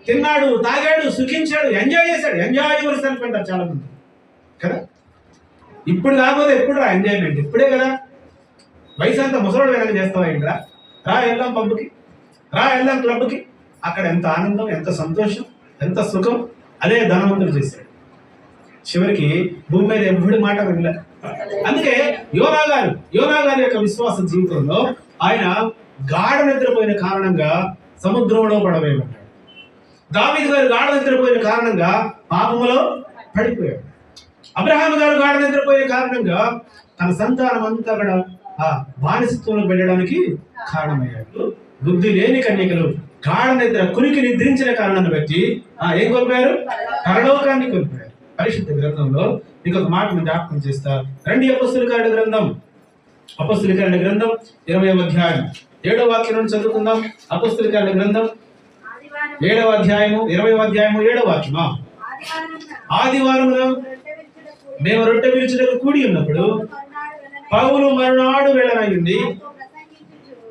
తిన్నాడు, తాగాడు, సుఖించాడు, ఎంజాయ్ చేశాడు. ఎంజాయ్ యువర్ సెల్ఫ్ అంటారు చాలా మంది కదా. ఇప్పుడు కాకపోతే ఎప్పుడు రా ఎంజాయ్మెంట్? ఇప్పుడే కదా. వయసు అంతా ముసలోడు వెనక చేస్తావా ఏంట్రా? రా వెళ్దాం పబ్కి, రా వెళ్దాం క్లబ్కి. అక్కడ ఎంత ఆనందం, ఎంత సంతోషం, ఎంత సుఖం. అదే ధనవంతుడు చేశాడు. చివరికి భూమి మీద ఎవ్వడి మాట వినలే. అందుకే యోనా గారి యొక్క విశ్వాస జీవితంలో ఆయన గాఢ నిద్రపోయిన కారణంగా సముద్రంలో పడవేయబడ్డాడు. దావీదు గారు గాఢ నిద్రపోయిన కారణంగా పాపములో పడిపోయాడు. అబ్రహాం గారు గాఢ నిద్రపోయిన కారణంగా తన సంతానం అంతా కూడా ఆ బానిసత్వంలో వెళ్ళడానికి కారణమయ్యాడు. బుద్ధి లేని కన్యకలు గాఢ నిద్ర కునికి నిద్రించిన కారణాన్ని బట్టి ఏం కోల్పోయారు? పరలోకాన్ని కోల్పోయారు. పరిశుద్ధ గ్రంథంలో ఇంకొక మాటను జ్ఞాపకం చేస్తా. రండి అపొస్తలుల గ్రంథం 20వ అధ్యాయం 7వ వాక్యం నుండి చదువుకుందాం. అపొస్తలుల గ్రంథం 7వ అధ్యాయము 20వ అధ్యాయము 7వ వాక్యమా. ఆదివారమున మేము రొట్టె విరుచుటకు కూడి ఉన్నప్పుడు పౌలు మరునాడు వెళ్ళనయ్యింది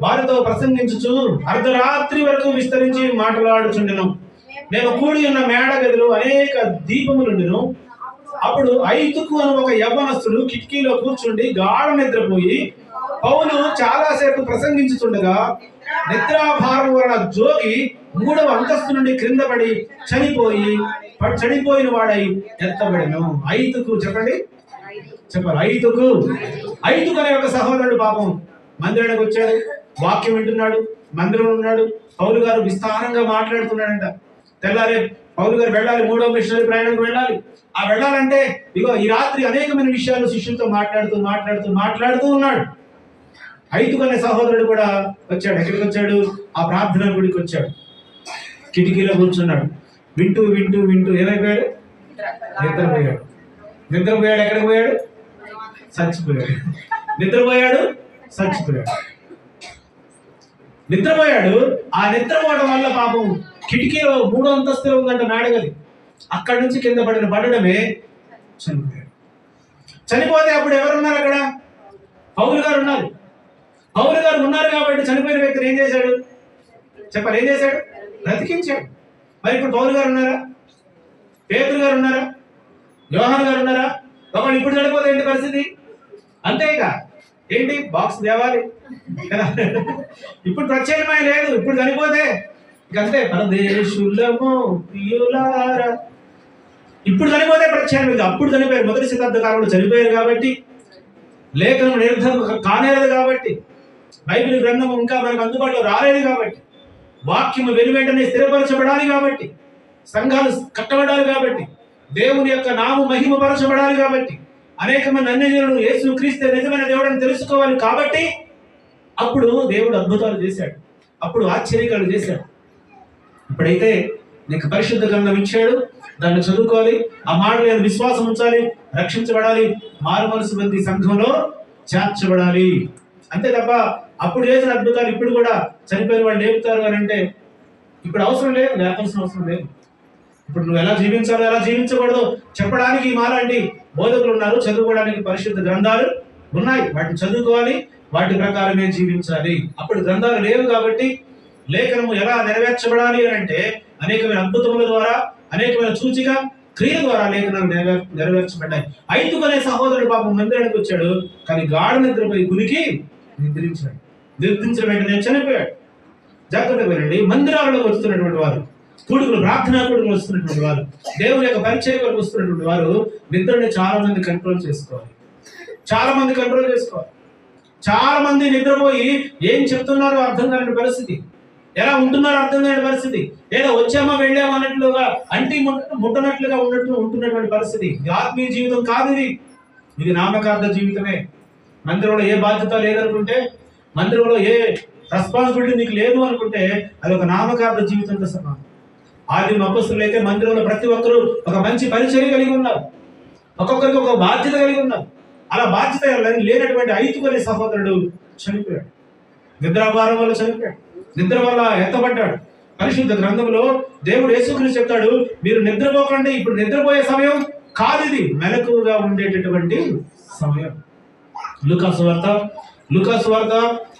వారితో ప్రసంగించుచు అర్ధరాత్రి వరకు విస్తరించి మాట్లాడుచుండెను. మేము కూడి ఉన్న మేడ గదిలో అనేక దీపములుండెను. అప్పుడు ఐతుకు అని ఒక యవ్వనస్తుడు కిటికీలో కూర్చుండి గాఢ నిద్రపోయి పౌలు చాలాసేపు ప్రసంగించుతుండగా నిద్రాభారం వలన జోగి 3వ అంతస్తు నుండి క్రింద పడి చనిపోయిన వాడై ఎత్తబడెను. ఐతుకు చెప్పండి, చెప్పాలి. ఐతుకు అనే ఒక సహోదరుడు పాపం మందిరానికి వచ్చాడు, వాక్యం వింటున్నాడు, మందిరంలో ఉన్నాడు. పౌలు గారు విస్తారంగా మాట్లాడుతున్నాడంట. తెల్లారే పౌలు గారు వెళ్ళాలి, 3వ మిషనరీ ప్రయాణానికి వెళ్ళాలి. ఆ వెళ్ళాలంటే ఇగో ఈ రాత్రి అనేకమైన విషయాలు శిష్యులతో మాట్లాడుతూ ఉన్నాడు. ఐతుకు అనే సహోదరుడు కూడా వచ్చాడు. ఎక్కడికి వచ్చాడు? ఆ ప్రార్థన గుడికి వచ్చాడు. కిటికీలో కూర్చున్నాడు. వింటూ ఏమైపోయాడు? నిద్రపోయాడు. ఎక్కడికి పోయాడు? చచ్చిపోయాడు. నిద్రపోయాడు. ఆ నిద్రపోవడం వల్ల పాపం కిటికీలో 3వ అంతస్తులో ఉందంట మేడగది. అక్కడి నుంచి కింద పడడమే చనిపోయాడు. చనిపోతే అప్పుడు ఎవరున్నారు అక్కడ? పౌలు గారు ఉన్నారు. పౌలు గారు ఉన్నారు కాబట్టి చనిపోయిన వ్యక్తిని ఏం చేశాడు? చెప్పాలి, ఏం చేశాడు? బ్రతికించాడు. మరి ఇప్పుడు పౌలు గారు ఉన్నారా? పేతురు గారు ఉన్నారా? యోహాను గారు ఉన్నారా? ఒకళ్ళు ఇప్పుడు చనిపోతే ఏంటి పరిస్థితి? అంతేగా, ఏంటి బాక్స్ తేవాలి కదా. ఇప్పుడు ప్రత్యేకమైన లేదు. ఇప్పుడు చనిపోతే ఇంకంతే. పరదేశులము ప్రియులారా. ఇప్పుడు చనిపోతే ప్రత్యేకం. అప్పుడు చనిపోయారు, మొదటి శతాబ్ద కాలంలో చనిపోయారు కాబట్టి, లేఖనం నిర్ధం కానేరదు కాబట్టి, బైబిల్ గ్రంథం ఇంకా మనకు అందుబాటులో రాలేదు కాబట్టి, వాక్యము వెనువెంటనే స్థిరపరచబడాలి కాబట్టి, సంఘాలు కట్టబడాలి కాబట్టి, దేవుని యొక్క నామ మహిమపరచబడాలి కాబట్టి, అనేకమంది అన్యజనులు యేసు క్రీస్తు నిజమైన దేవుడని తెలుసుకోవాలి కాబట్టి అప్పుడు దేవుడు అద్భుతాలు చేశాడు, అప్పుడు ఆశ్చర్యకాలు చేశాడు. ఇప్పుడైతే నీకు పరిశుద్ధ గ్రంథం ఇచ్చాడు, దాన్ని చదువుకోవాలి, ఆ మాటలు విశ్వాసం ఉంచాలి, రక్షించబడాలి, మారు మనసు పొంది సంఘంలో చేర్చబడాలి. అంతే తప్ప అప్పుడు చేసిన అద్భుతాలు ఇప్పుడు కూడా చనిపోయిన వాళ్ళు లేపుతారు అని అంటే ఇప్పుడు అవసరం లేదు, లేపాల్సిన అవసరం లేదు. ఇప్పుడు నువ్వు ఎలా జీవించాలో ఎలా జీవించకూడదు చెప్పడానికి మాలాంటి బోధకులు ఉన్నారు, చదువుకోవడానికి పరిశుద్ధ గ్రంథాలు ఉన్నాయి, వాటిని చదువుకోవాలి, వాటి ప్రకారమే జీవించాలి. అప్పుడు గ్రంథాలు లేవు కాబట్టి లేఖనము ఎలా నెరవేర్చబడాలి అని అంటే అనేకమైన అద్భుతముల ద్వారా, అనేకమైన సూచిక క్రియల ద్వారా లేఖనాలు నెరవేర్చబడ్డాయి. ఐతుకు అనే సహోదరుడు పాపం మందిరానికి వచ్చాడు, కానీ గాఢ నిద్రపోయి గునికి నిద్రించిన వెంటనే చనిపోయాడు. జాగ్రత్తగా వినండి, మందిరాలకు వస్తున్నటువంటి వారు కూడుకులు, ప్రార్థనా కూడుకులు వస్తున్నటువంటి వారు, దేవుని యొక్క పరిచయం వరకు వస్తున్నటువంటి వారు నిద్రని చాలా మంది కంట్రోల్ చేసుకోవాలి. చాలా మంది నిద్రపోయి ఏం చెప్తున్నారో అర్థం కాని పరిస్థితి, ఎలా ఉంటున్నారో అర్థం కాని పరిస్థితి, ఏదో వచ్చామా వెళ్ళామా అన్నట్లుగా ముట్టనట్లుగా ఉంటున్నటువంటి పరిస్థితి. ఆత్మీయ జీవితం కాదు ఇది నామకార్థ జీవితమే. మందిరంలో ఏ బాధ్యత లేదనుకుంటే, మందిరంలో ఏ రెస్పాన్సిబిలిటీ నీకు లేదు అనుకుంటే అది ఒక నామకార్థ జీవితంతో సమానం. ఆది అపొస్తలులు అయితే మందిరంలో ప్రతి ఒక్కరూ ఒక మంచి పరిచర్య కలిగి ఉన్నారు, ఒక్కొక్కరికి ఒక బాధ్యత కలిగి ఉన్నారు. అలా బాధ్యత లేనటువంటి ఐదుగురు అనే సహోదరుడు చనిపోయాడు. నిద్రాభారం వల్ల చనిపోయాడు, నిద్ర వల్ల ఎత్తబడ్డాడు. పరిశుద్ధ గ్రంథంలో దేవుడు యేసుక్రీస్తు చెప్తాడు, మీరు నిద్రపోకండి, ఇప్పుడు నిద్రపోయే సమయం కాదు, ఇది మెలకువగా ఉండేటటువంటి సమయం. లూకాసు వార్త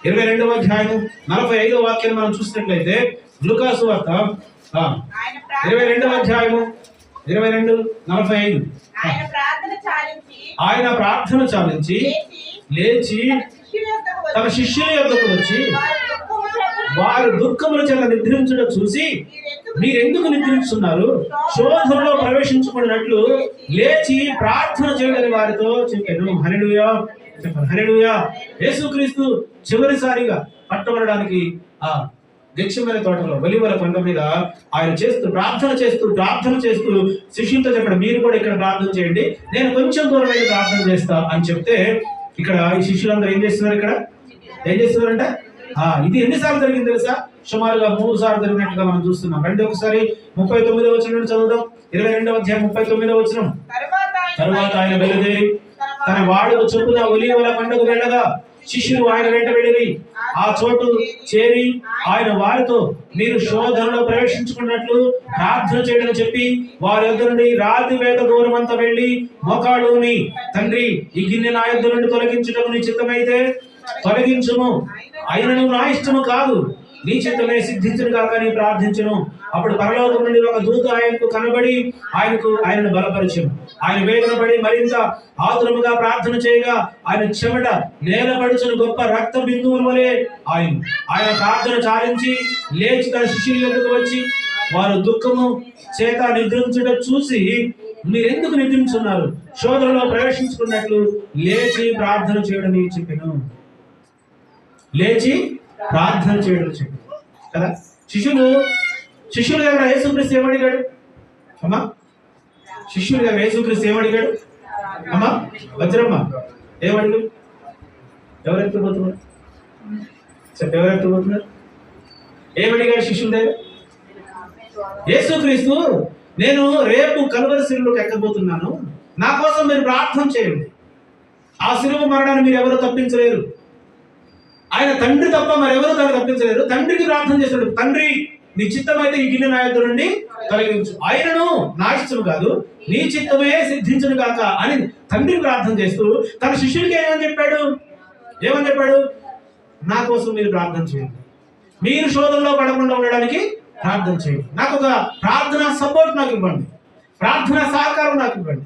22వ అధ్యాయం 45వ వాక్యం మనం చూసినట్లయితే, లూకాసు వార్త 22వ అధ్యాయము 22:45. ఆయన ప్రార్థన చాలించి లేచి తన శిష్యుల యొద్దకు వచ్చి వారు దుఃఖముల చేత నిద్రించుట చూసి, మీరెందుకు నిద్రించున్నారు, శోధనలో ప్రవేశించుకున్నట్లు లేచి ప్రార్థన చేయని వారితో చెప్పాను. హల్లెలూయా, చెప్పాను. హల్లెలూయా. యేసుక్రీస్తు చివరిసారిగా పట్టబడడానికి ఆ గెత్సేమనే తోటలో ఒలీవల కొండ మీద ఆయన ప్రార్థన చేస్తూ శిష్యులతో చెప్పాడు, మీరు కూడా ఇక్కడ ప్రార్థన చేయండి, నేను కొంచెం దూరం వెళ్ళి ప్రార్థన చేస్తా అని చెప్తే, ఇక్కడ ఈ శిష్యులందరూ ఏం చేస్తున్నారంటే ఇది ఎన్నిసార్లు జరిగింది తెలుసా? సుమారుగా 3 సార్లు జరిగినట్టుగా మనం చూస్తున్నాం. రండి ఒకసారి 39వ వచనం చదువుదాం. 22వ అధ్యాయం 39వ వచనం. తరువాత ఆయన బయలుదేరి తన వాడుకు చొప్పున ఒలీవల కొండకు వెళ్ళగా శిష్యులు ఆయన వెంట వెళ్ళి ఆ చోటు చేరి ఆయన వారితో, మీరు శోధనలో ప్రవేశించుకున్నట్లు ప్రార్థన చేయడం చెప్పి వారి యొద్ద నుండి రాతి వేత దూరం అంతా వెళ్ళి మోకాళ్ళుని, తండ్రి ఈ గిన్నె నా యొద్ద నుండి తొలగించడం నీ చిత్తమైతే తొలగించుము, ఆయనను నా ఇష్టము కాదు నీ చిత్తమే సిద్ధించును కాక అని ప్రార్థించును. అప్పుడు పరలోకం నుండి ఒక దూత ఆయనకు కనబడి ఆయనను బలపరిచెను. ఆయన వేదన పడి మరింత ఆతురముగా ప్రార్థన చేయగా ఆయన చెమట నేలపడుచును గొప్ప రక్త బిందువుల వలె ఆయన ప్రార్థన చాలించి లేచి తన శిష్యుల యొద్దకు వచ్చి వారు దుఃఖము చేత నిద్రించుట చూసి, మీరెందుకు నిద్రించున్నారు, శోధనలో ప్రవేశించుకున్నట్లు లేచి ప్రార్థన చేయడం చెప్పాను. లేచి ప్రార్థన చేయడం చెప్పాను కదా. శిష్యులు దగ్గర యేసుక్రీస్తు ఏమడిగాడు అమ్మా? శిష్యులు దగ్గర యేసుక్రీస్తు ఏమడిగాడు అమ్మా? వజ్రమ్మ ఏమడిగాడు? ఎవరెత్తుపోతున్నారు? ఏమడిగాడు శిష్యుల దగ్గర? యేసుక్రీస్తు, నేను రేపు కలువరి శిలువలోకి ఎక్కబోతున్నాను, నా కోసం మీరు ప్రార్థన చేయండి. ఆ శిలువ మరణాన్ని మీరు ఎవరు తప్పించలేరు, ఆయన తండ్రి తప్ప మరెవరు తను తప్పించలేరు. తండ్రికి ప్రార్థన చేస్తాడు, తండ్రి నీ చిత్తమైతే ఈ గిన్నె నా యొద్ద నుండి తొలగించు, ఆయనను నా ఇష్టం కాదు నీ చిత్తమే సిద్ధించును కాక అని తండ్రికి ప్రార్థన చేస్తూ తన శిష్యుడికి ఏమని చెప్పాడు? నా కోసం మీరు ప్రార్థన చేయండి, మీరు శోధనలో పడకుండా ఉండడానికి ప్రార్థన చేయండి, నాకు ఒక ప్రార్థనా సపోర్ట్ నాకు ఇవ్వండి, ప్రార్థనా సహకారం నాకు ఇవ్వండి.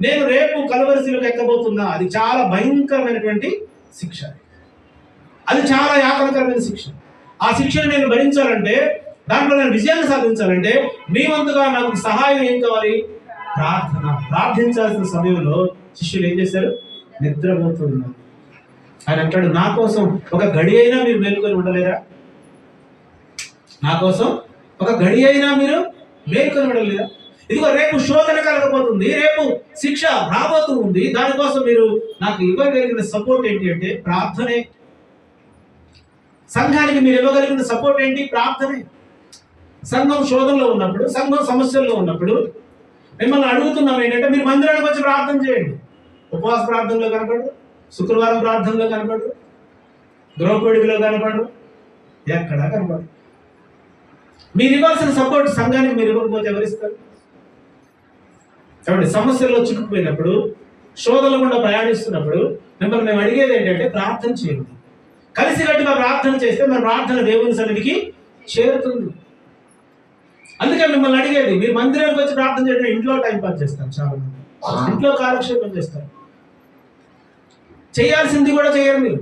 నేను రేపు కలువరి శిలువకు ఎక్కబోతున్నా, అది చాలా భయంకరమైనటువంటి శిక్ష, అది చాలా యాతనకరమైన శిక్ష. ఆ శిక్షను నేను భరించాలంటే, దాంట్లో నేను విజయాన్ని సాధించాలంటే మీ వంతుగా నాకు సహాయం ఏం కావాలి? ప్రార్థించాల్సిన సమయంలో శిష్యులు ఏం చేశారు? నిద్రపోతూ ఉన్నారు. ఆయన అంటాడు, నా కోసం ఒక గడి అయినా మీరు మేలుకొని ఉండలేరా? నా కోసం ఒక గడి అయినా మీరు మేలుకొని ఉండలేరా? ఇదిగో రేపు శోధన కలగబోతుంది, రేపు శిక్ష రాబోతూ ఉంది, దానికోసం మీరు నాకు ఇవ్వగలిగిన సపోర్ట్ ఏంటి అంటే ప్రార్థనే. సంఘానికి మీరు ఇవ్వగలిగిన సపోర్ట్ ఏంటి? ప్రార్థనే. సంఘం శోధనలో ఉన్నప్పుడు, సంఘం సమస్యల్లో ఉన్నప్పుడు మిమ్మల్ని అడుగుతున్నాం ఏంటంటే, మీరు మందిరానికి వచ్చి ప్రార్థన చేయండి. ఉపవాస ప్రార్థనలో కనపడరు, శుక్రవారం ప్రార్థనలో కనపడరు, గృహపొడిలో కనపడరు, ఎక్కడా కనపడరు. మీరు ఇవ్వాల్సిన సపోర్ట్ సంఘానికి మీరు ఇవ్వకపోతే ఎవరిస్తారు? కాబట్టి సమస్యల్లో చిక్కుపోయినప్పుడు, శోధనల గుండా ప్రయాణిస్తున్నప్పుడు మిమ్మల్ని మేము అడిగేది ఏంటంటే ప్రార్థన చేయండి. కలిసికట్టుగా ప్రార్థన చేస్తే మన ప్రార్థన దేవుని సన్నిధికి చేరుతుంది. అందుకే మిమ్మల్ని అడిగేది, మీరు మందిరానికి వచ్చి ప్రార్థన చేయడం, ఇంట్లో టైం పాస్ చేస్తారు చాలా మంది, ఇంట్లో కాలక్షేపం చేస్తారు, చేయాల్సింది కూడా చేయరు. మీరు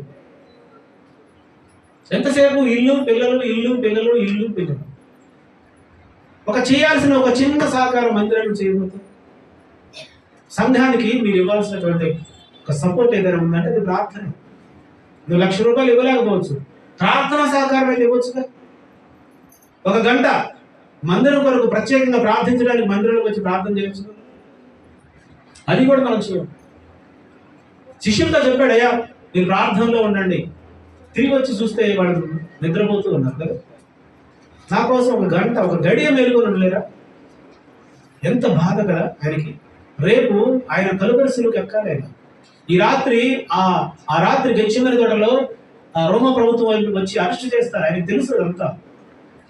ఎంతసేపు ఇల్లు పిల్లలు. చేయాల్సిన ఒక చిన్న సహకారం మందిరం చేయబోతుంది. సంఘానికి మీరు ఇవ్వాల్సినటువంటి ఒక సపోర్ట్ ఏదైనా ఉందంటే అది ప్రార్థన. నువ్వు ₹1,00,000 ఇవ్వలేకపోవచ్చు, ప్రార్థన సహకారం అయితే ఇవ్వచ్చుగా. 1 గంట మందిరం కొరకు ప్రత్యేకంగా ప్రార్థించడానికి మందిరంలోకి వచ్చి ప్రార్థన చేయొచ్చు. అది కూడా మనం చేయం. శిష్యులతో చెప్పాడు, అయ్యా మీరు ప్రార్థనలో ఉండండి. తిరిగి వచ్చి చూస్తే వాళ్ళు నిద్రపోతూ ఉన్నారు కదా. నా కోసం 1 గంట 1 గడియ మేలుకొని ఉండలేరా? ఎంత బాధ కదా ఆయనకి. రేపు ఆయన కలువరి శిలువకు ఎక్కాలి. ఆయన ఈ రాత్రి ఆ రాత్రి గెత్సేమనే తోటలో రోమా ప్రభుత్వం వాళ్ళు వచ్చి అరెస్ట్ చేస్తారు. ఆయనకు తెలుసు అంతా.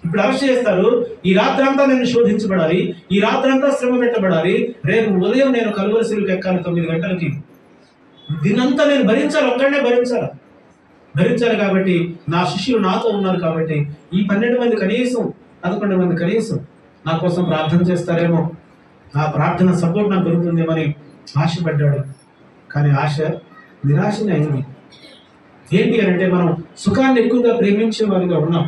ఇప్పుడు అరెస్ట్ చేస్తారు. ఈ రాత్రి అంతా నేను శోధించబడాలి, ఈ రాత్రి అంతా శ్రమ పెట్టబడాలి, రేపు ఉదయం నేను కలువరి శిలువకు ఎక్కాలి 9 గంటలకి. దీనంతా నేను భరించాలి, ఒక్కడనే భరించాలి. కాబట్టి నా శిష్యులు నాతో ఉన్నారు కాబట్టి ఈ 12 మంది కనీసం 11 మంది కనీసం నా కోసం ప్రార్థన చేస్తారేమో, ఆ ప్రార్థన సపోర్ట్ నాకు దొరుకుతుందేమని ఆశపడ్డాడు. కానీ ఆశ నిరాశనే అయింది. ఏంటి అని అంటే మనం సుఖాన్ని ఎక్కువగా ప్రేమించే వారిగా ఉన్నాం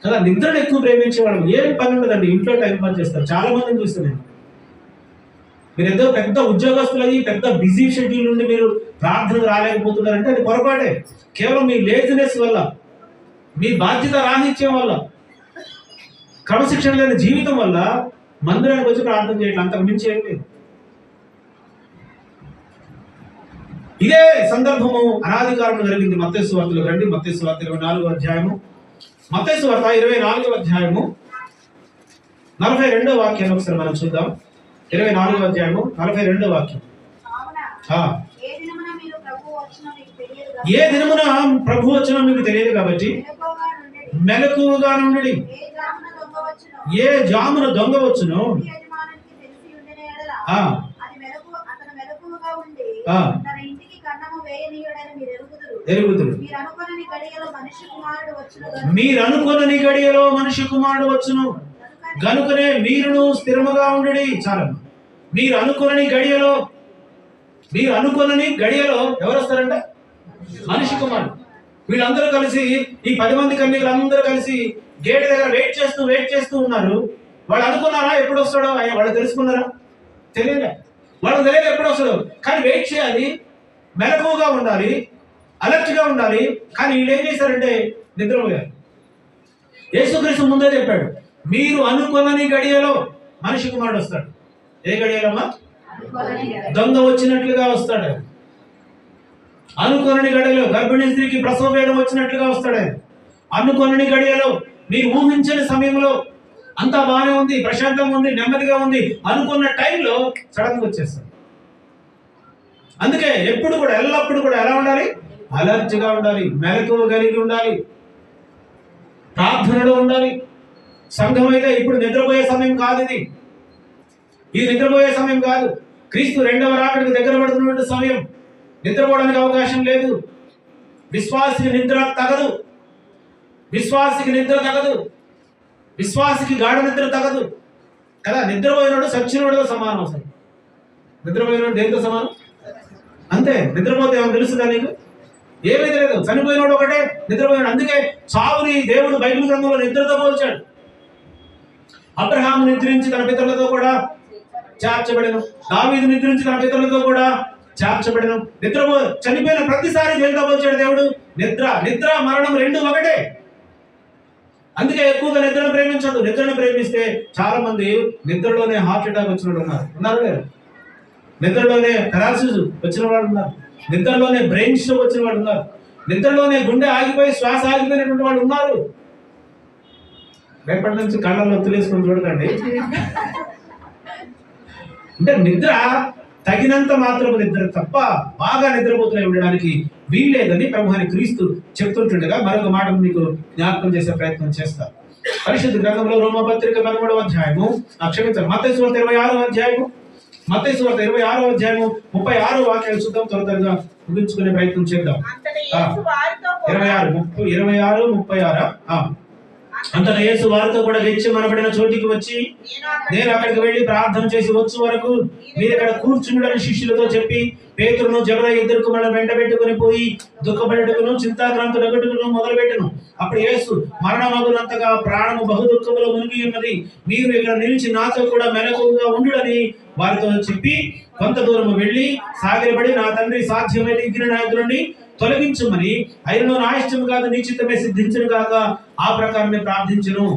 కదా, నిద్రను ఎక్కువ ప్రేమించేవాడు. ఏం పని ఉండదండి, ఇంట్లో టైం పాస్ చేస్తారు. చాలా మందిని చూస్తాను నేను. మీరు ఏదో పెద్ద ఉద్యోగస్తులు అయ్యి పెద్ద బిజీ షెడ్యూల్ నుండి మీరు ప్రార్థనకు రాలేకపోతున్నారంటే అది పొరపాటే. కేవలం మీ లేజినెస్ వల్ల, మీ బాధ్యత రాహిత్యం వల్ల, క్రమశిక్షణ లేని జీవితం వల్ల మందిరానికి వచ్చి ప్రార్థన చేయడం, అంతకు మించి ఏం లేదు. ఇదే సందర్భము అనాది కాలంలో జరిగింది. మత్తయి సువార్తలో రండి. మత్తయి సువార్త 24వ అధ్యాయము, మత్తయి సువార్త 24వ అధ్యాయము 42వ వాక్యాన్ని ఒకసారి మనం చూద్దాం. 24వ అధ్యాయము 42వ వాక్యం. ఏ దినమున ప్రభు వచ్చినా మీకు తెలియదు కాబట్టి మెలకువగా నుండి. ఏ జామున దొంగ వచ్చును ఎరుగుదురు. మీరు అనుకొనని గడియలో మనిషి కుమారుడు వచ్చును, గనుకనే మీరును స్థిరముగా ఉండుడి. చాలా మీరు అనుకొనని గడియలో ఎవరు వస్తారంట? మనిషి కుమారుడు. వీళ్ళందరూ కలిసి, ఈ 10 మంది కన్యకలు అందరూ కలిసి గేట్ దగ్గర వెయిట్ చేస్తూ ఉన్నారు. వాళ్ళు అనుకున్నారా ఎప్పుడు వస్తాడో? వాళ్ళు తెలుసుకున్నారా? తెలియలే. వాళ్ళు తెలియదు ఎప్పుడు వస్తాడో, కానీ వెయిట్ చేయాలి, మెలకువగా ఉండాలి, అలర్ట్ గా ఉండాలి. కానీ వీళ్ళు ఏం చేశారంటే నిద్రపోయారు. యేసుక్రీస్తు ముందే చెప్పాడు, మీరు అనుకొనని గడియలో మనిషి కుమారుడు వస్తాడు. ఏ గడియలమ్మా? దొంగ వచ్చినట్లుగా వస్తాడు. అనుకొనని గడియలో గర్భిణీ స్త్రీకి ప్రసవ వేదన వచ్చినట్లుగా వస్తాడు. అనుకొనని గడియలో, మీరు ఊహించని సమయంలో అంతా బాగానే ఉంది, ప్రశాంతంగా ఉంది, నెమ్మదిగా ఉంది అనుకున్న టైంలో సడన్గా వచ్చేస్తాడు. అందుకే ఎప్పుడు కూడా, ఎల్లప్పుడు కూడా ఎలా ఉండాలి? అలర్ట్గా ఉండాలి, మెలకువ కలిగి ఉండాలి, ప్రార్థనలో ఉండాలి. సంఘం అయితే ఇప్పుడు నిద్రపోయే సమయం కాదు. ఇది నిద్రపోయే సమయం కాదు. క్రీస్తు 2వ రాకడికి దగ్గర పడుతున్నటువంటి సమయం. నిద్రపోవడానికి అవకాశం లేదు. విశ్వాసికి నిద్ర తగదు. విశ్వాసికి గాఢ నిద్ర తగదు కదా. నిద్రపోయినాడు సచ్చినోడుతో సమానం. అసలు నిద్రపోయినాడు దేనితో సమానం? అంతే. నిద్రపోతే ఏమో తెలుస్తుందా నీకు? ఏమైతే లేదు. చనిపోయినాడు ఒకటే, నిద్రపోయినాడు. అందుకే చావుని దేవుడు బైబిల్ గ్రంథంలో నిద్రతో పోల్చాడు. అబ్రహాము నిద్రించి తన పితరులతో కూడా చేర్చబడెను. దావీదు నిద్రించి తన పితరులతో కూడా చేర్చబడెను. చనిపోయిన ప్రతిసారి దేనితో పోల్చాడు దేవుడు? నిద్ర మరణం 2 ఒకటే. అందుకే ఎక్కువగా నిద్రను ప్రేమించదు. నిద్రను ప్రేమిస్తే చాలా మంది నిద్రలోనే హార్ట్ అటాక్ వచ్చిన వాళ్ళు ఉన్నారు లేదు. నిద్రలోనే పెరాలసిస్ వచ్చిన వాళ్ళు ఉన్నారు. నిద్రలోనే బ్రెయిన్ స్ట్రోక్ వచ్చిన వాళ్ళు ఉన్నారు. నిద్రలోనే గుండె ఆగిపోయి శ్వాస ఆగిపోయినటువంటి వాళ్ళు ఉన్నారు. రేపటి నుంచి కళ్ళల్లో ఒత్తులేసుకొని చూడకండి. అంటే నిద్ర తగినంత మాత్రం నిద్ర తప్ప బాగా నిద్రపోతూనే ఉండడానికి వీల్లేదని ప్రభువైన క్రీస్తు చెప్తుంటుండగా మరొక మాట మీకు జ్ఞాపకం చేసే ప్రయత్నం చేస్తారు. పరిశుద్ధ గ్రంథంలో రోమపత్రిక 13వ అధ్యాయము, మత్తయి సువార్త 26వ అధ్యాయము, మత్తయి సువార్త 26వ అధ్యాయము 36వ వాక్యాలు చూద్దాం. త్వరగా ముగించుకునే ప్రయత్నం చేద్దాం. 26, 36. అంతలో యేసు వారితో కూడా గెచ్చమనబడిన చోటికి వచ్చి, నేను అక్కడికి వెళ్ళి ప్రార్థన చేసి వచ్చు వరకు మీరు ఇక్కడ కూర్చుండని శిష్యులతో చెప్పి, పేతురును జబదయి ఇద్దరు కుమారులను వెంటబెట్టుకుని పోయి దుఃఖపడటకును చింతాక్రాంతుడగట్టుకును మొదలుపెట్టను. అప్పుడు యేసు, మరణమగునంతగా ప్రాణము బహు దుఃఖములో మునిగి ఉన్నది, మీరు ఇక్కడ నిలిచి నాతో కూడా మెలకువగా ఉండుడని వారితో చెప్పి కొంత దూరము వెళ్ళి సాగిలపడి, నా తండ్రి సాధ్యమైన ఇగ్గిన నాయకుల నుండి తొలగించుమని, అయినను నా ఇష్టం కాదు నీ చిత్తమే సిద్ధించును కాక ఆ ప్రకారమే ప్రార్థించును.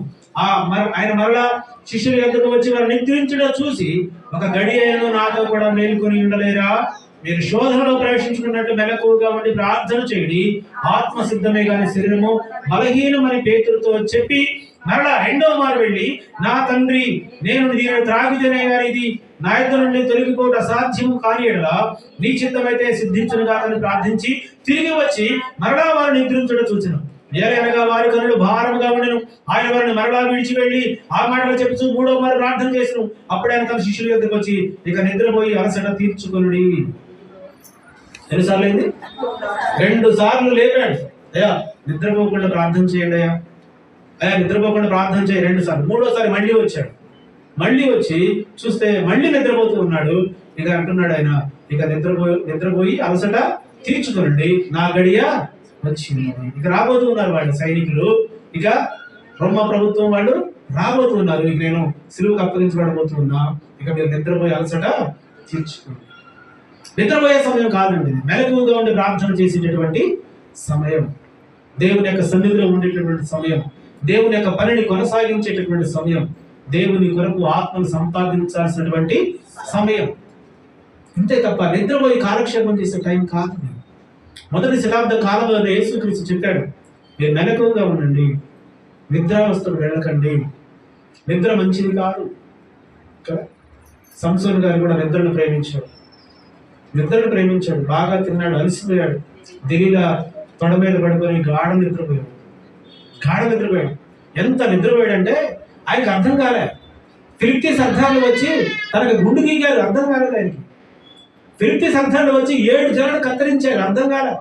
ఆయన మరలా శిష్యుల యొద్దకు వచ్చి వారు నిద్రించడం చూసి, ఒక గడి అయినను నాతో కూడా మేలుకొని ఉండలేరా? మీరు శోధనలో ప్రవేశించుకున్నట్టు మెలకువగా ఉండి ప్రార్థన చేయండి. ఆత్మ సిద్ధమే గాని శరీరము బలహీనమని పేతురుతో చెప్పి మరలా రెండో మారు వెళ్ళి, నా తండ్రి, నేను దీనిని త్రాగితేనే గాని ఇది నా యొద్ద నుండి తొలగిపోవడం అసాధ్యము కాని ఎడల నీ చిత్తమైతే సిద్ధించును కాదని ప్రార్థించి తిరిగి వచ్చి మరలా వారు నిద్రించడం చూచెను. ఏలయనగా వారి కనులు భారముగా ఉండెను. ఆయన వారిని మరలా విడిచి వెళ్ళి ఆ మాటలు చెప్తూ మూడో మారు ప్రార్థన చేసెను. అప్పుడే ఆయన తన శిష్యుల యొద్దకు వచ్చి, ఇక నిద్రపోయి అలసట తీర్చుకొనుడి. ఎన్నిసార్లు అయింది? 2 సార్లు లేపాడు. అయ్యా నిద్రపోకుండా ప్రార్థన చేయండి, అయ్యా నిద్రపోకుండా ప్రార్థన చేయి 2 సార్లు. మూడోసారి మళ్ళీ వచ్చాడు. మళ్ళీ వచ్చి చూస్తే మళ్ళీ నిద్రపోతూ ఉన్నాడు. ఇక అంటున్నాడు ఆయన, ఇక నిద్రపోయి అలసట తీర్చుకోనండి, నా గడియ వచ్చింది. ఇక రాబోతూ ఉన్నారు వాళ్ళు సైనికులు, ఇక రోమ ప్రభుత్వం వాళ్ళు రాబోతూ ఉన్నారు. ఇక నేను సిలువకు అప్పగించబడబోతున్నా, ఇక మీరు నిద్రపోయి అలసట తీర్చుకోండి. నిద్రపోయే సమయం కాదండి, మెలకువగా ఉండి ప్రార్థన చేసేటటువంటి సమయం, దేవుని యొక్క సన్నిధిలో ఉండేటటువంటి సమయం, దేవుని యొక్క పనిని కొనసాగించేటటువంటి సమయం, దేవుని కొరకు ఆత్మను సంపాదించాల్సినటువంటి సమయం. ఇంతే తప్ప నిద్రపోయి కాలక్షేపం చేసే టైం కాదు. మొదటి శతాబ్ద కాలంలో యేసుక్రీస్తు చెప్పాడు, మీరు మెలకువగా ఉండండి, నిద్రావస్థకు వెళ్ళకండి, నిద్ర మంచిది కాదు. సంసోను గారు కూడా నిద్రను ప్రేమించాడు, బాగా తిన్నాడు, అలసిపోయాడు, దిగిగా తొడ మీద పడుకొని గాఢ నిద్రపోయాడు. ఎంత నిద్రపోయాడంటే ఆయనకు అర్థం కాలే. ఫిలిప్తీస్ అర్థాలు వచ్చి తనకు గుండు గీగారు, అర్థం కాలేదు ఆయనకి. ఫిలిప్తీస్ అర్థాలు వచ్చి 7 జనాలు కత్తిరించారు, అర్థం కాలే.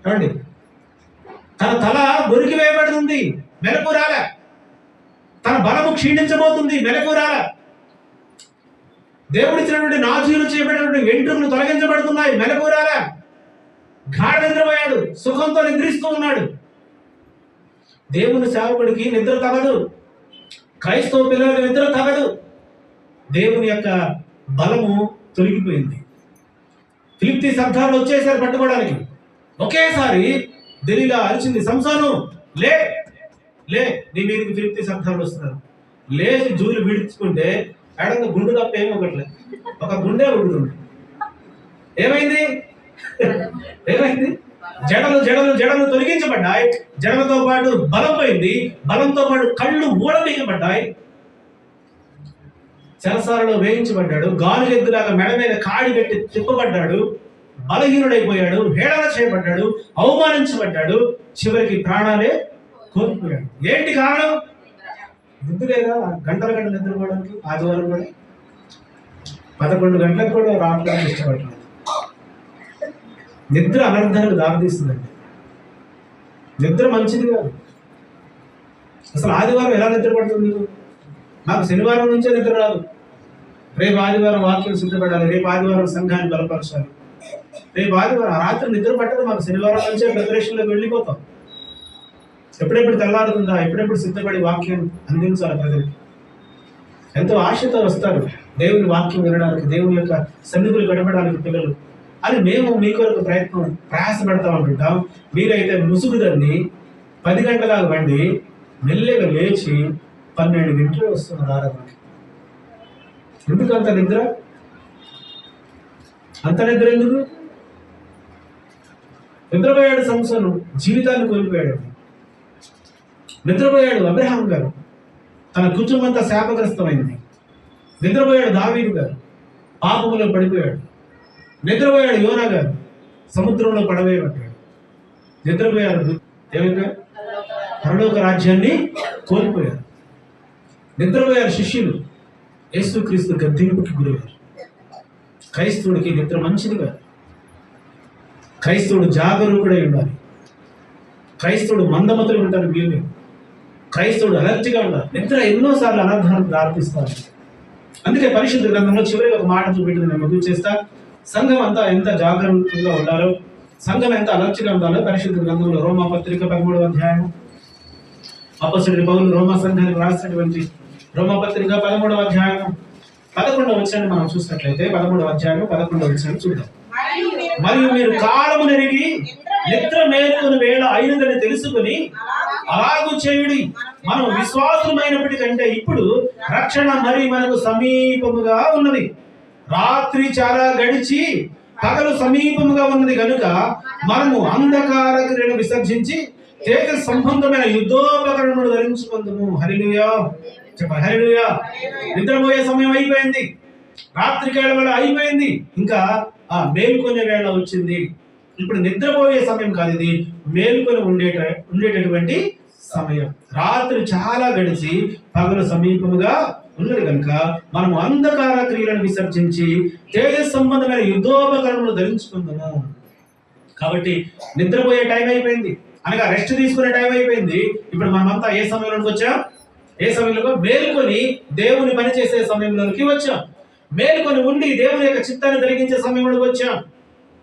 చూడండి, తన తల గొరికి వేయబడుతుంది, మెలకు రాలే. తన బలము క్షీణించబోతుంది, మెలకు రాలే. దేవుడిచ్చినటువంటి నాజీలు చేయబడినటువంటి వెంట్రుకలు తొలగించబడుతున్నాయి, మెలకు రాలే. గాఢ నిద్రపోయాడు, సుఖంతో నిద్రిస్తూ ఉన్నాడు. దేవుని సేవకుడికి నిద్ర తగదు, క్రైస్తవ పిల్లలకు నిద్ర తగదు. దేవుని యొక్క బలము తొలగిపోయింది. ఫిలిప్తీస్ అర్థాలు వచ్చేసారి పట్టుకోవడానికి. ఒకేసారి దెలీలా అరిచింది, సంసోను లే లే, నీ మీదకి ఫిలిప్తీస్ అర్థాలు వస్తున్నారు. లేచి జూలు విడుచుకుంటే ఎడంగా గుండు తప్ప ఏమీ ఒకట్లేదు, ఒక గుండె ఉడుతుంది. ఏమైంది? జడలు తొలగించబడ్డాయి, జడలతో పాటు బలం పోయింది, బలంతో పాటు కళ్ళు ఊడబీయబడ్డాయి. చెరసాలలో వేయించబడ్డాడు, గానుగెద్దులాగా మెడ మీద కాడి పెట్టి తిప్పబడ్డాడు, బలహీనుడైపోయాడు, హేళన చేయబడ్డాడు, అవమానించబడ్డాడు, చివరికి ప్రాణాలే కోల్పోయాడు. ఏంటి కారణం? నిద్రలేదా? గంటల నిద్రపోవడానికి ఆదివారం కూడా 11 గంటలకు కూడా రావడానికి ఇష్టపడలేదు. నిద్ర అనర్థాలకు దారితీస్తుందండి. నిద్ర మంచిది కాదు. అసలు ఆదివారం ఎలా నిద్ర పడుతుంది నీకు? నాకు శనివారం నుంచే నిద్ర రాదు. రేపు ఆదివారం వాక్యం సిద్ధపడాలి, రేపు ఆదివారం సంఘాన్ని బలపరచాలి, రేపు ఆదివారం రాత్రి నిద్ర పట్టదు. మాకు శనివారం నుంచే ప్రిపరేషన్లోకి వెళ్ళిపోతాం. ఎప్పుడెప్పుడు తెల్లారుతుందా, ఎప్పుడెప్పుడు సిద్ధపడి వాక్యం అందించాలి ప్రజలకి. ఎంతో ఆశతో వస్తారు దేవుని వాక్యం వినడానికి, దేవుని యొక్క సన్నిధులు గడపడానికి పిల్లలు. అది మేము మీ కొరకు ప్రయాసపడతా ఉంటుంటాం. మీరైతే ముసుగుదాన్ని 10 గంటలకు వండి మెల్లగా లేచి 12 గంటలు వస్తున్నారు ఆరాధనకి. ఎందుకు అంత నిద్ర? ఎందుకు? నిద్రపోయాడు సంసోను, జీవితాన్ని కోల్పోయాడు. నిద్రపోయాడు అబ్రహాం గారు, తన కుటుంబంతా శాపగ్రస్తమైంది. నిద్రపోయాడు దావీదు గారు, పాపములో పడిపోయాడు. నిద్రపోయాడు యోనా గారు, సముద్రంలో పడవేయబడ్డాడు. నిద్రపోయారు ఏమైపోయారు? పరలోక రాజ్యాన్ని కోల్పోయారు. నిద్రపోయారు శిష్యులు, యేసుక్రీస్తు గద్దింపుకి గురయ్యారు. క్రైస్తవుడికి నిద్ర మంచిది కాదు. క్రైస్తవుడు జాగరూకుడై ఉండాలి. క్రైస్తవుడు మందమతులు ఉంటారు వీళ్ళు. క్రైస్తవుడు అలర్ట్గా ఉండాలి. నిద్ర ఎన్నోసార్లు అనర్థానికి దారితీస్తారు. అందుకే పరిశుద్ధ గ్రంథంలో చివరికి ఒక మాట చూపెట్టింది, నేను మదువు చేస్తా. సంఘం అంతా ఎంత జాగరూకంగా ఉండాలో, సంఘం ఎంత అలర్ట్గా ఉండాలో పరిశుద్ధ గ్రంథంలో రోమా పత్రిక 13వ అధ్యాయం అపొస్తలుడైన పౌలు రోమా సంఘానికి రాసినటువంటి రోమా పత్రిక 13వ అధ్యాయం 11వ వచనాన్ని మనం చూసినట్లయితే 13వ అధ్యాయం 11వ వచనాన్ని చూద్దాం. మరియు మీరు కాలము నెరిగి నిద్ర మేలుకొని వేళ అయినదని తెలుసుకుని అలాగూ చేయుడి. మనం విశ్వాసమైనప్పటికంటే ఇప్పుడు రక్షణ మరి మనకు సమీపముగా ఉన్నది. రాత్రి చాలా గడిచి పగలు సమీపముగా ఉన్నది కనుక మనము అంధకార క్రియను విసర్జించి తేజ సంబంధమైన యుద్ధోపకరణములు ధరించుకుందాము. హల్లెలూయా చెప్ప, హల్లెలూయా. నిద్రపోయే సమయం అయిపోయింది, రాత్రికేళ వేళ అయిపోయింది, ఇంకా ఆ మేల్కొనే వేళ వచ్చింది. ఇప్పుడు నిద్రపోయే సమయం కాదు, ఇది మేల్కొని ఉండేటటువంటి సమయం. రాత్రి చాలా గడిచి పగలు సమీపముగా ఉన్నది కనుక మనము అంధకార క్రియలను విసర్జించి తేజ సంబంధమైన యుద్ధోపకరణములు ధరించుకుందాము. కాబట్టి నిద్రపోయే టైం అయిపోయింది, అనగా రెస్ట్ తీసుకునే టైం అయిపోయింది. ఇప్పుడు మనమంతా ఏ సమయంలోకి వచ్చాం? ఏ సమయంలో? మేలుకొని దేవుని పని చేసే సమయంలోకి వచ్చాం. మేలుకొని ఉండి దేవుని యొక్క చిత్తాన్ని జరిగించే సమయంలోకి వచ్చాం.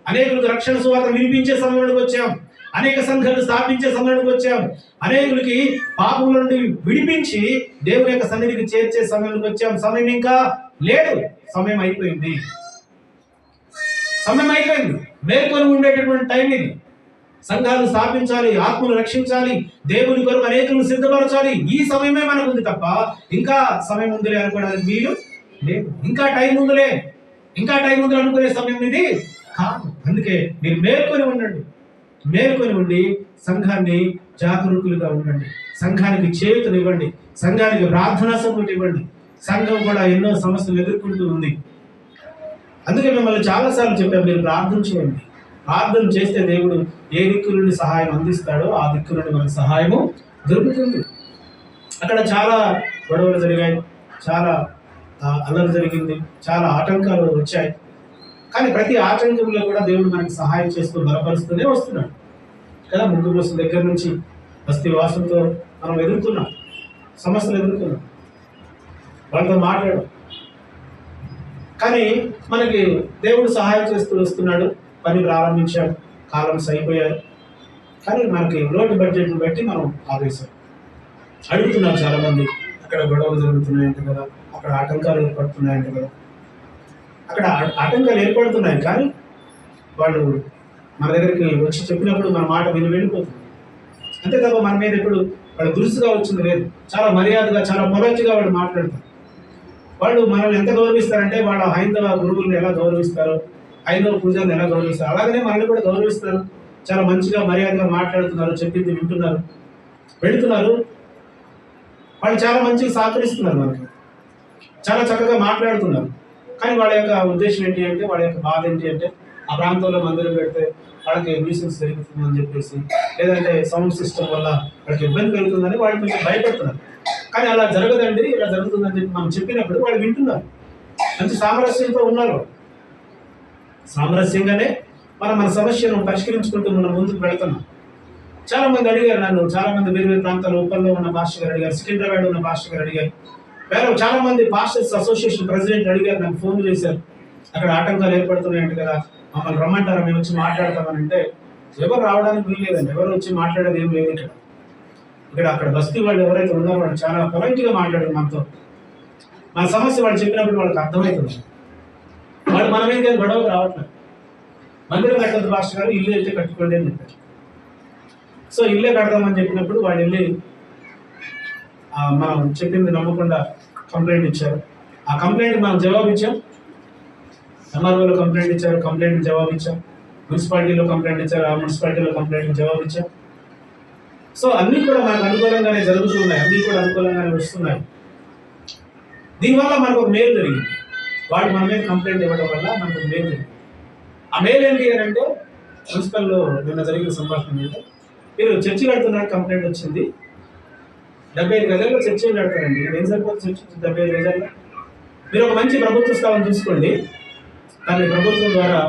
అనేకులకు రక్షణ సువార్త వినిపించే సమయంలోకి వచ్చాం. అనేక సంఘాలు స్థాపించే సమయంలోకి వచ్చాం. అనేకులకి పాపం నుండి విడిపించి దేవుని యొక్క సన్నిధికి చేర్చే సమయంలోకి వచ్చాం. సమయం ఇంకా లేదు, సమయం అయిపోయింది. సమయం అయిపోయింది. మేల్కొని ఉండేటటువంటి టైం ఇది. సంఘాలు స్థాపించాలి, ఆత్మను రక్షించాలి, దేవుని కొరకు అనేకులను సిద్ధపరచాలి. ఈ సమయమే మనకు ఉంది తప్ప ఇంకా సమయం ఉందిలే అనుకోవడానికి వీలు లేదు. ఇంకా టైం ఉందిలే, ఇంకా టైం ఉంది అనుకునే సమయం ఇది కాదు. అందుకే మీరు మేల్కొని ఉండండి. మేల్కొని ఉండి సంఘాన్ని జాగరూకులుగా ఉండండి. సంఘానికి చేయూతనివ్వండి, సంఘానికి ప్రార్థనా సపోర్ట్ ఇవ్వండి. సంఘం కూడా ఎన్నో సమస్యలు ఎదుర్కొంటూ ఉంది. అందుకే మిమ్మల్ని చాలాసార్లు చెప్పాను, మీరు ప్రార్థన చేయండి. ప్రార్థన చేస్తే దేవుడు ఏ దిక్కు నుండి సహాయం అందిస్తాడో ఆ దిక్కు నుండి మనకు సహాయము దొరుకుతుంది. అక్కడ చాలా గొడవలు జరిగాయి, చాలా అల్లరి జరిగింది, చాలా ఆటంకాలు వచ్చాయి. కానీ ప్రతి ఆటంకంలో కూడా దేవుడు మనకి సహాయం చేస్తూ బలపరుస్తూనే వస్తున్నాడు కదా. ముందు బస్సు దగ్గర నుంచి బస్తీ వాసంతో మనం ఎదుర్కొన్నాం, సమస్యలు ఎదుర్కొన్నాం, వాళ్ళతో మాట్లాడు. కానీ మనకి దేవుడు సహాయం చేస్తూ వస్తున్నాడు. పని ప్రారంభించాడు, కాలమ్స్ అయిపోయారు. కానీ మనకి లోటు బడ్జెట్ని బట్టి మనం ఆపేశాం. అడుగుతున్నారు చాలామంది, అక్కడ గొడవలు జరుగుతున్నాయంట కదా, అక్కడ ఆటంకాలు ఏర్పడుతున్నాయంట కదా. అక్కడ ఆటంకాలు ఏర్పడుతున్నాయి, కానీ వాళ్ళు మన దగ్గరికి వచ్చి చెప్పినప్పుడు మన మాట వెళ్ళిపోతుంది. అంతే తప్ప మన మీద ఎప్పుడు వాళ్ళు దురుసుగా వచ్చింది లేదు. చాలా మర్యాదగా, చాలా పొలైట్గా వాళ్ళు మాట్లాడతారు. వాళ్ళు మనల్ని ఎంత గౌరవిస్తారంటే వాళ్ళ హైందవ గురువులను ఎలా గౌరవిస్తారో, హైందవ పూజలను ఎలా గౌరవిస్తారు, అలాగనే మనల్ని కూడా గౌరవిస్తారు. చాలా మంచిగా మర్యాదగా మాట్లాడుతున్నారు, చెప్పింది వింటున్నారు, వెళుతున్నారు. వాళ్ళు చాలా మంచిగా సహకరిస్తున్నారు, మనకి చాలా చక్కగా మాట్లాడుతున్నారు. కానీ వాళ్ళ యొక్క ఉద్దేశం ఏంటి అంటే, వాళ్ళ యొక్క బాధ ఏంటి అంటే, ఆ ప్రాంతంలో మందిరం పెడితే వాళ్ళకి న్యూసెన్స్ జరుగుతుందని చెప్పేసి, లేదంటే సౌండ్ సిస్టమ్ వల్ల వాళ్ళకి ఇబ్బంది కలుగుతుందని వాళ్ళు కొంచెం భయపడుతున్నారు. కానీ అలా జరగదండి, ఇలా జరుగుతుందని చెప్పి మనం చెప్పినప్పుడు వాళ్ళు వింటున్నారు, మంచి సామరస్యంతో ఉన్నారు. సామరస్యంగానే మనం మన సమస్యను పరిష్కరించుకుంటూ మనం ముందుకు వెళ్తున్నాం. చాలా మంది అడిగారు నన్ను, చాలా మంది వేరు వేరు ప్రాంతాల్లో, ఉప్పల్లో ఉన్న పాస్టర్ గారు అడిగారు, సికింద్రాబాద్ ఉన్న పాస్టర్ గారు అడిగారు, వేరే చాలా మంది పాస్టర్స్ అసోసియేషన్ ప్రెసిడెంట్ అడిగారు, నాకు ఫోన్ చేశారు. అక్కడ ఆటంకాలు ఏర్పడుతున్నాయంట కదా, మమ్మల్ని రమ్మంటారా, మేము వచ్చి మాట్లాడతామని. అంటే ఎవరు రావడానికి వీల్లేదండి, ఎవరు వచ్చి మాట్లాడేది ఏం లేదు. ఇక్కడ అక్కడ బస్తీ వాళ్ళు ఎవరైతే ఉన్నారో వాళ్ళు చాలా పొలైట్గా మాట్లాడారు మనతో. మన సమస్య వాళ్ళు చెప్పినప్పుడు వాళ్ళకి అర్థమవుతుంది. వాళ్ళు మన మీద గొడవకు రావట్లేదు. మందిరం కట్టదు పాస్టర్ గారు, ఇల్లు అయితే కట్టుకోండి అని చెప్పారు. సో ఇల్లే కడదామని చెప్పినప్పుడు వాళ్ళు వెళ్ళి మనం చెప్పింది నమ్మకుండా కంప్లైంట్ ఇచ్చారు. ఆ కంప్లైంట్ మనం జవాబు ఇచ్చాం. ఎంఆర్ఓలో కంప్లైంట్ ఇచ్చారు, కంప్లైంట్ జవాబు ఇచ్చాం. మున్సిపాలిటీలో కంప్లైంట్ ఇచ్చారు, ఆ మున్సిపాలిటీలో కంప్లైంట్ జవాబు ఇచ్చాం. సో అన్నీ కూడా మనకు అనుకూలంగానే జరుగుతున్నాయి, అన్నీ కూడా అనుకూలంగానే వస్తున్నాయి. దీనివల్ల మనకు ఒక మేలు జరిగింది. వాళ్ళు మన మీద కంప్లైంట్ ఇవ్వడం వల్ల మనకు ఒక మేలు జరిగింది. ఆ మేలు ఏంటి అని అంటే, మున్సిపల్లో నిన్న జరిగిన సంభాషణ ఏంటంటే, మీరు చర్చి కడుతున్నారు, కంప్లైంట్ వచ్చింది. 75 గజాల్లో చర్చి కడతారండి, ఏం సరిపోతుంది చర్చి 75 గజాల్లో? మీరు ఒక మంచి ప్రభుత్వ స్థలం చూసుకోండి, దాన్ని ప్రభుత్వం ద్వారా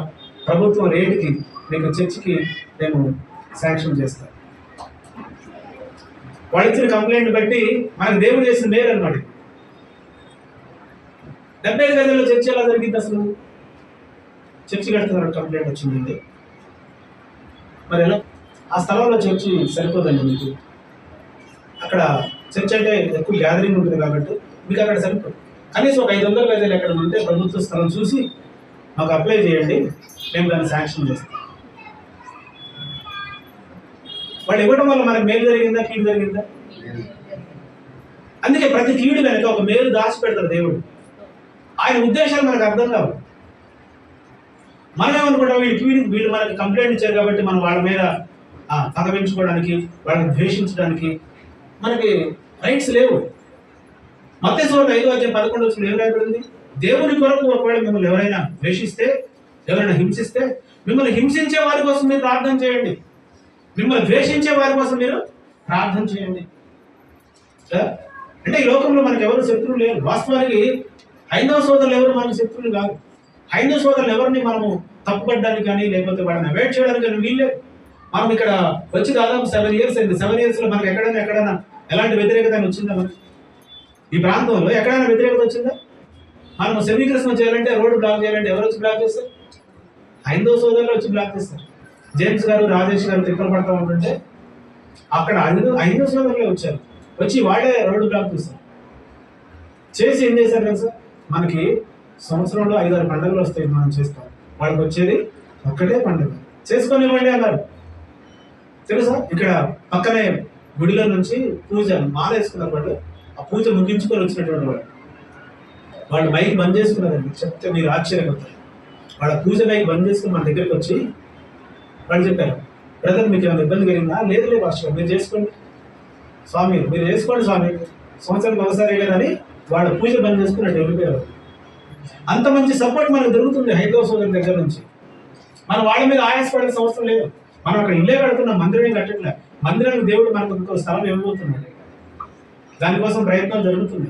ప్రభుత్వం రేటుకి మీకు చర్చికి మేము శాంక్షన్ చేస్తాం. వాళ్ళు ఇచ్చిన కంప్లైంట్ బట్టి మనకు దేవుడు చేసిన మేలు అనమాట. 75 గదుల్లో చర్చ ఎలా జరిగింది? అసలు చర్చి కడుతున్నారు, కంప్లైంట్ వచ్చిందండి. మరి ఎలా? ఆ స్థలంలో చర్చి సరిపోదండి మీకు. అక్కడ చర్చ్ అంటే ఎక్కువ గ్యాదరింగ్ ఉంటుంది కాబట్టి మీకు అక్కడ సరిపోదు. కనీసం ఒక 500 గదులు ఎక్కడ ఉంటే ప్రభుత్వ స్థలం చూసి మాకు అప్లై చేయండి, మేము దాన్ని శాంక్షన్ చేస్తాం. వాళ్ళు ఇవ్వడం వల్ల మనకు మేలు జరిగిందా, కీడు జరిగిందా? అందుకే ప్రతి కీడు వెనక ఒక మేలు దాచిపెడతారు దేవుడు. ఆయన ఉద్దేశాలు మనకు అర్థం కావు. మనం ఏమనుకుంటాం, వీళ్ళు మనకు కంప్లైంట్ ఇచ్చారు కాబట్టి మనం వాళ్ళ మీద పగ పెంచుకోవడానికి, వాళ్ళని ద్వేషించడానికి మనకి రైట్స్ లేవు. మత్తయి సువార్త 5:11 ఏం రాయబడింది? దేవుని కొరకు ఒకవేళ మిమ్మల్ని ఎవరైనా ద్వేషిస్తే, ఎవరైనా హింసిస్తే, మిమ్మల్ని హింసించే వారి కోసం మీరు ప్రార్థన చేయండి, మిమ్మల్ని ద్వేషించే వారి కోసం మీరు ప్రార్థన చేయండి. అంటే ఈ లోకంలో మనకు ఎవరు శత్రువులు లేరు. వాస్తవానికి హైందవ సోదరులు ఎవరు మనకు శత్రువులు కాదు. హైందవ సోదరులు ఎవరిని మనము తప్పుపడడానికి కానీ లేకపోతే వాళ్ళని అవాయిడ్ చేయడానికి కానీ వీళ్ళే. మనం ఇక్కడ వచ్చి దాదాపు 7 years అయింది. 7 years లో మనకు ఎక్కడైనా ఎలాంటి వ్యతిరేకత వచ్చిందా? మనకి ఈ ప్రాంతంలో ఎక్కడైనా వ్యతిరేకత వచ్చిందా? మనం సెమీకృష్ణ చేయాలంటే, రోడ్డు బ్లాక్ చేయాలంటే ఎవరు వచ్చి బ్లాక్ చేస్తారు? హైందవ సోదరులు వచ్చి బ్లాక్ చేస్తారు. జేమ్స్ గారు, రాజేష్ గారు తిప్పలు పడతా ఉంటుంటే అక్కడ హైందవ సోదరులే వచ్చారు, వచ్చి వాళ్ళే రోడ్డు బ్లాక్ చేస్తారు. చేసి ఏం చేశారు తెలుసా? మనకి సంవత్సరంలో 5-6 పండుగలు వస్తాయి, మనం చేస్తాం. వాళ్ళకి వచ్చేది ఒక్కటే పండుగ, చేసుకొని ఇవ్వండి అన్నారు. తెలుసా? ఇక్కడ పక్కనే గుడిలో నుంచి పూజ మాల వేసుకున్నారు వాళ్ళు. ఆ పూజ ముగించుకొని వచ్చినటువంటి వాళ్ళు మైక్ బంద్ చేసుకున్నారండి. చెప్తే మీరు ఆశ్చర్యపోతారు. వాళ్ళ పూజ మైక్ బంద్ చేసుకుని మన దగ్గరికి వచ్చి వాళ్ళు చెప్పారు, బ్రదర్ మీకు ఏమైనా ఇబ్బంది కలిగిందా? లేదు భాష, మీరు చేసుకోండి స్వామి, మీరు చేసుకోండి స్వామి, సంవత్సరానికి ఒకసారి కదని వాళ్ళ పూజ బంద్ చేసుకున్నట్టు వెళ్ళిపోయారు. అంత మంచి సపోర్ట్ మనకు దొరుకుతుంది హైందవ సోదరుల దగ్గర నుంచి. మనం వాళ్ళ మీద ఆయాసపడాల్సిన అవసరం లేదు. మనం అక్కడ ఇల్లే కడుతున్నాం, మందిరం కట్టట్లే. మందిరానికి దేవుడు మనకు ఇంకో స్థలం ఇవ్వబోతున్నాడు. దానికోసం ప్రయత్నం జరుగుతుంది.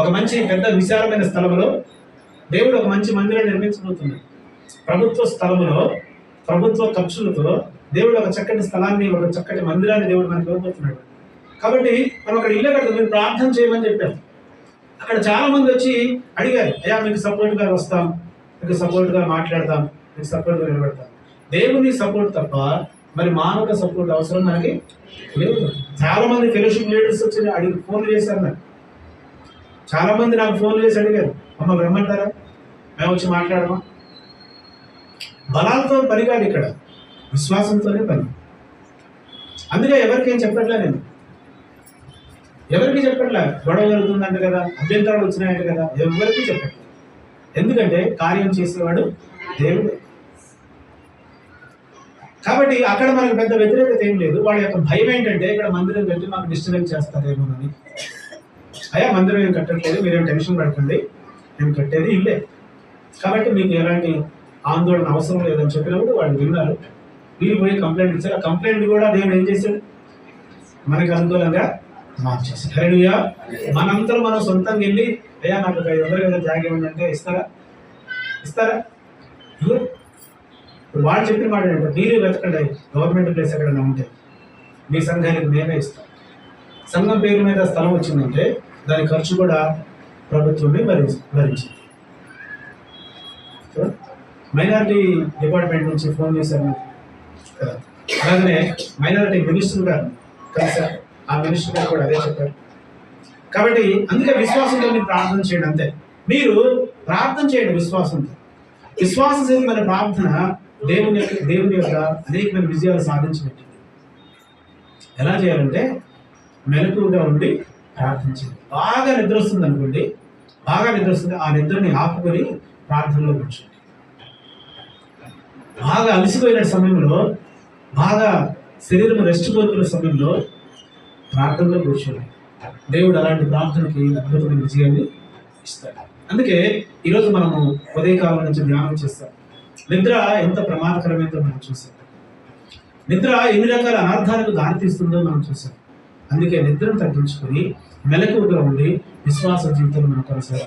ఒక మంచి పెద్ద విశాలమైన స్థలంలో దేవుడు ఒక మంచి మందిరం నిర్మించబోతున్నాడు. ప్రభుత్వ స్థలంలో ప్రభుత్వ ఖర్చులతో దేవుడు ఒక చక్కటి స్థలాన్ని, ఒక చక్కటి మందిరాన్ని దేవుడు మనకు ఇవ్వబోతున్నాడు. కాబట్టి మనం అక్కడ ఇల్లే కడతాం, మీరు ప్రార్థన చేయమని చెప్పాం. అక్కడ చాలా మంది వచ్చి అడిగారు, అయ్యా మీకు సపోర్ట్గా వస్తాం, మీకు సపోర్ట్గా మాట్లాడతాం, మీకు సపోర్ట్గా నిలబెడతాం. దేవుని సపోర్ట్ తప్ప మరి మానవ సపోర్ట్ అవసరం మనకి లేదు. చాలా మంది ఫెలోషిప్ లీడర్స్ వచ్చి ఫోన్లు చేశారు నాకు. చాలా మంది నాకు ఫోన్లు చేసి అడిగారు, మమ్మల్ని రమ్మంటారా, మేము వచ్చి మాట్లాడమా? బలాలతో పని కాదు, ఇక్కడ విశ్వాసంతోనే పని. అందుకే ఎవరికేం చెప్పట్లే, నేను ఎవరికి చెప్పట్లే. గొడవ జరుగుతుందంట కదా, అభ్యంతరాలు వచ్చినాయంట కదా, ఎవరికి చెప్పట్లేదు. ఎందుకంటే కార్యం చేసేవాడు దేవుడు. కాబట్టి అక్కడ మనకు పెద్ద వ్యతిరేకత ఏం లేదు. వాళ్ళ యొక్క భయం ఏంటంటే ఇక్కడ మందిరం కట్టి మాకు డిస్టర్బెన్స్ చేస్తారేమోనని. అయ్యా మందిరం ఏం కట్టట్లేదు, మీరేం టెన్షన్ పడకండి, మేము కట్టేది ఇల్లే, కాబట్టి మీకు ఎలాంటి ఆందోళన అవసరం లేదని చెప్పినప్పుడు వాళ్ళు విన్నారు. వీళ్ళు పోయి కంప్లైంట్ ఇచ్చారు. ఆ కంప్లైంట్ కూడా దేవుడు ఏం చేశాడు? మనకు అనుకూలంగా మార్చేసాడు. హల్లెలూయా. మనంతా మనం సొంతంగా వెళ్ళి అయ్యా నాకు 500 గదులు జాగా ఇవ్వండి అంటే ఇస్తారా? ఇప్పుడు వాళ్ళు చెప్పిన మాట ఏంటంటే, మీరే వెతకండి గవర్నమెంట్ ప్లేస్ ఎక్కడైనా ఉంటే, మీ సంఘానికి మేమే ఇస్తాం. సంఘం పేరు మీద స్థలం వచ్చిందంటే దాని ఖర్చు కూడా ప్రభుత్వమే భరించింది. మైనారిటీ డిపార్ట్మెంట్ నుంచి ఫోన్ చేశారు కదా, అలాగనే మైనారిటీ మినిస్టర్ గారు కలిసారు. ఆ మినిస్టర్ గారు కూడా అదే చెప్పారు. కాబట్టి అందుకే విశ్వాసంతో మీరు ప్రార్థన చేయండి. అంతే, మీరు ప్రార్థన చేయండి విశ్వాసంతో. విశ్వాసమైన ప్రార్థన దేవుని యొక్క అనేకమైన విజయాలు సాధించినట్టు. ఎలా చేయాలంటే మెలకువగా ఉండి ప్రార్థించండి. బాగా నిద్ర వస్తుంది అనుకోండి, బాగా నిద్ర వస్తుంది, ఆ నిద్రని ఆపుకొని ప్రార్థనలో కూర్చోండి. బాగా అలసిపోయిన సమయంలో, బాగా శరీరం రెస్ట్ కోరుకునే సమయంలో ప్రార్థనలో కూర్చోండి. దేవుడు అలాంటి ప్రార్థనకి అద్భుతమైన విజయాన్ని ఇస్తాడు. అందుకే ఈరోజు మనము ఉదయకాలం నుంచి ధ్యానం చేస్తాం. నిద్ర ఎంత ప్రమాదకరమైందో మనం చూసాం. నిద్ర ఎన్ని రకాల అనర్థాలకు దారితీస్తుందో మనం చూసాం. అందుకే నిద్రను తగ్గించుకొని మెలకువగా ఉండి విశ్వాస జీవితంలో మనం కొనసాగాలి.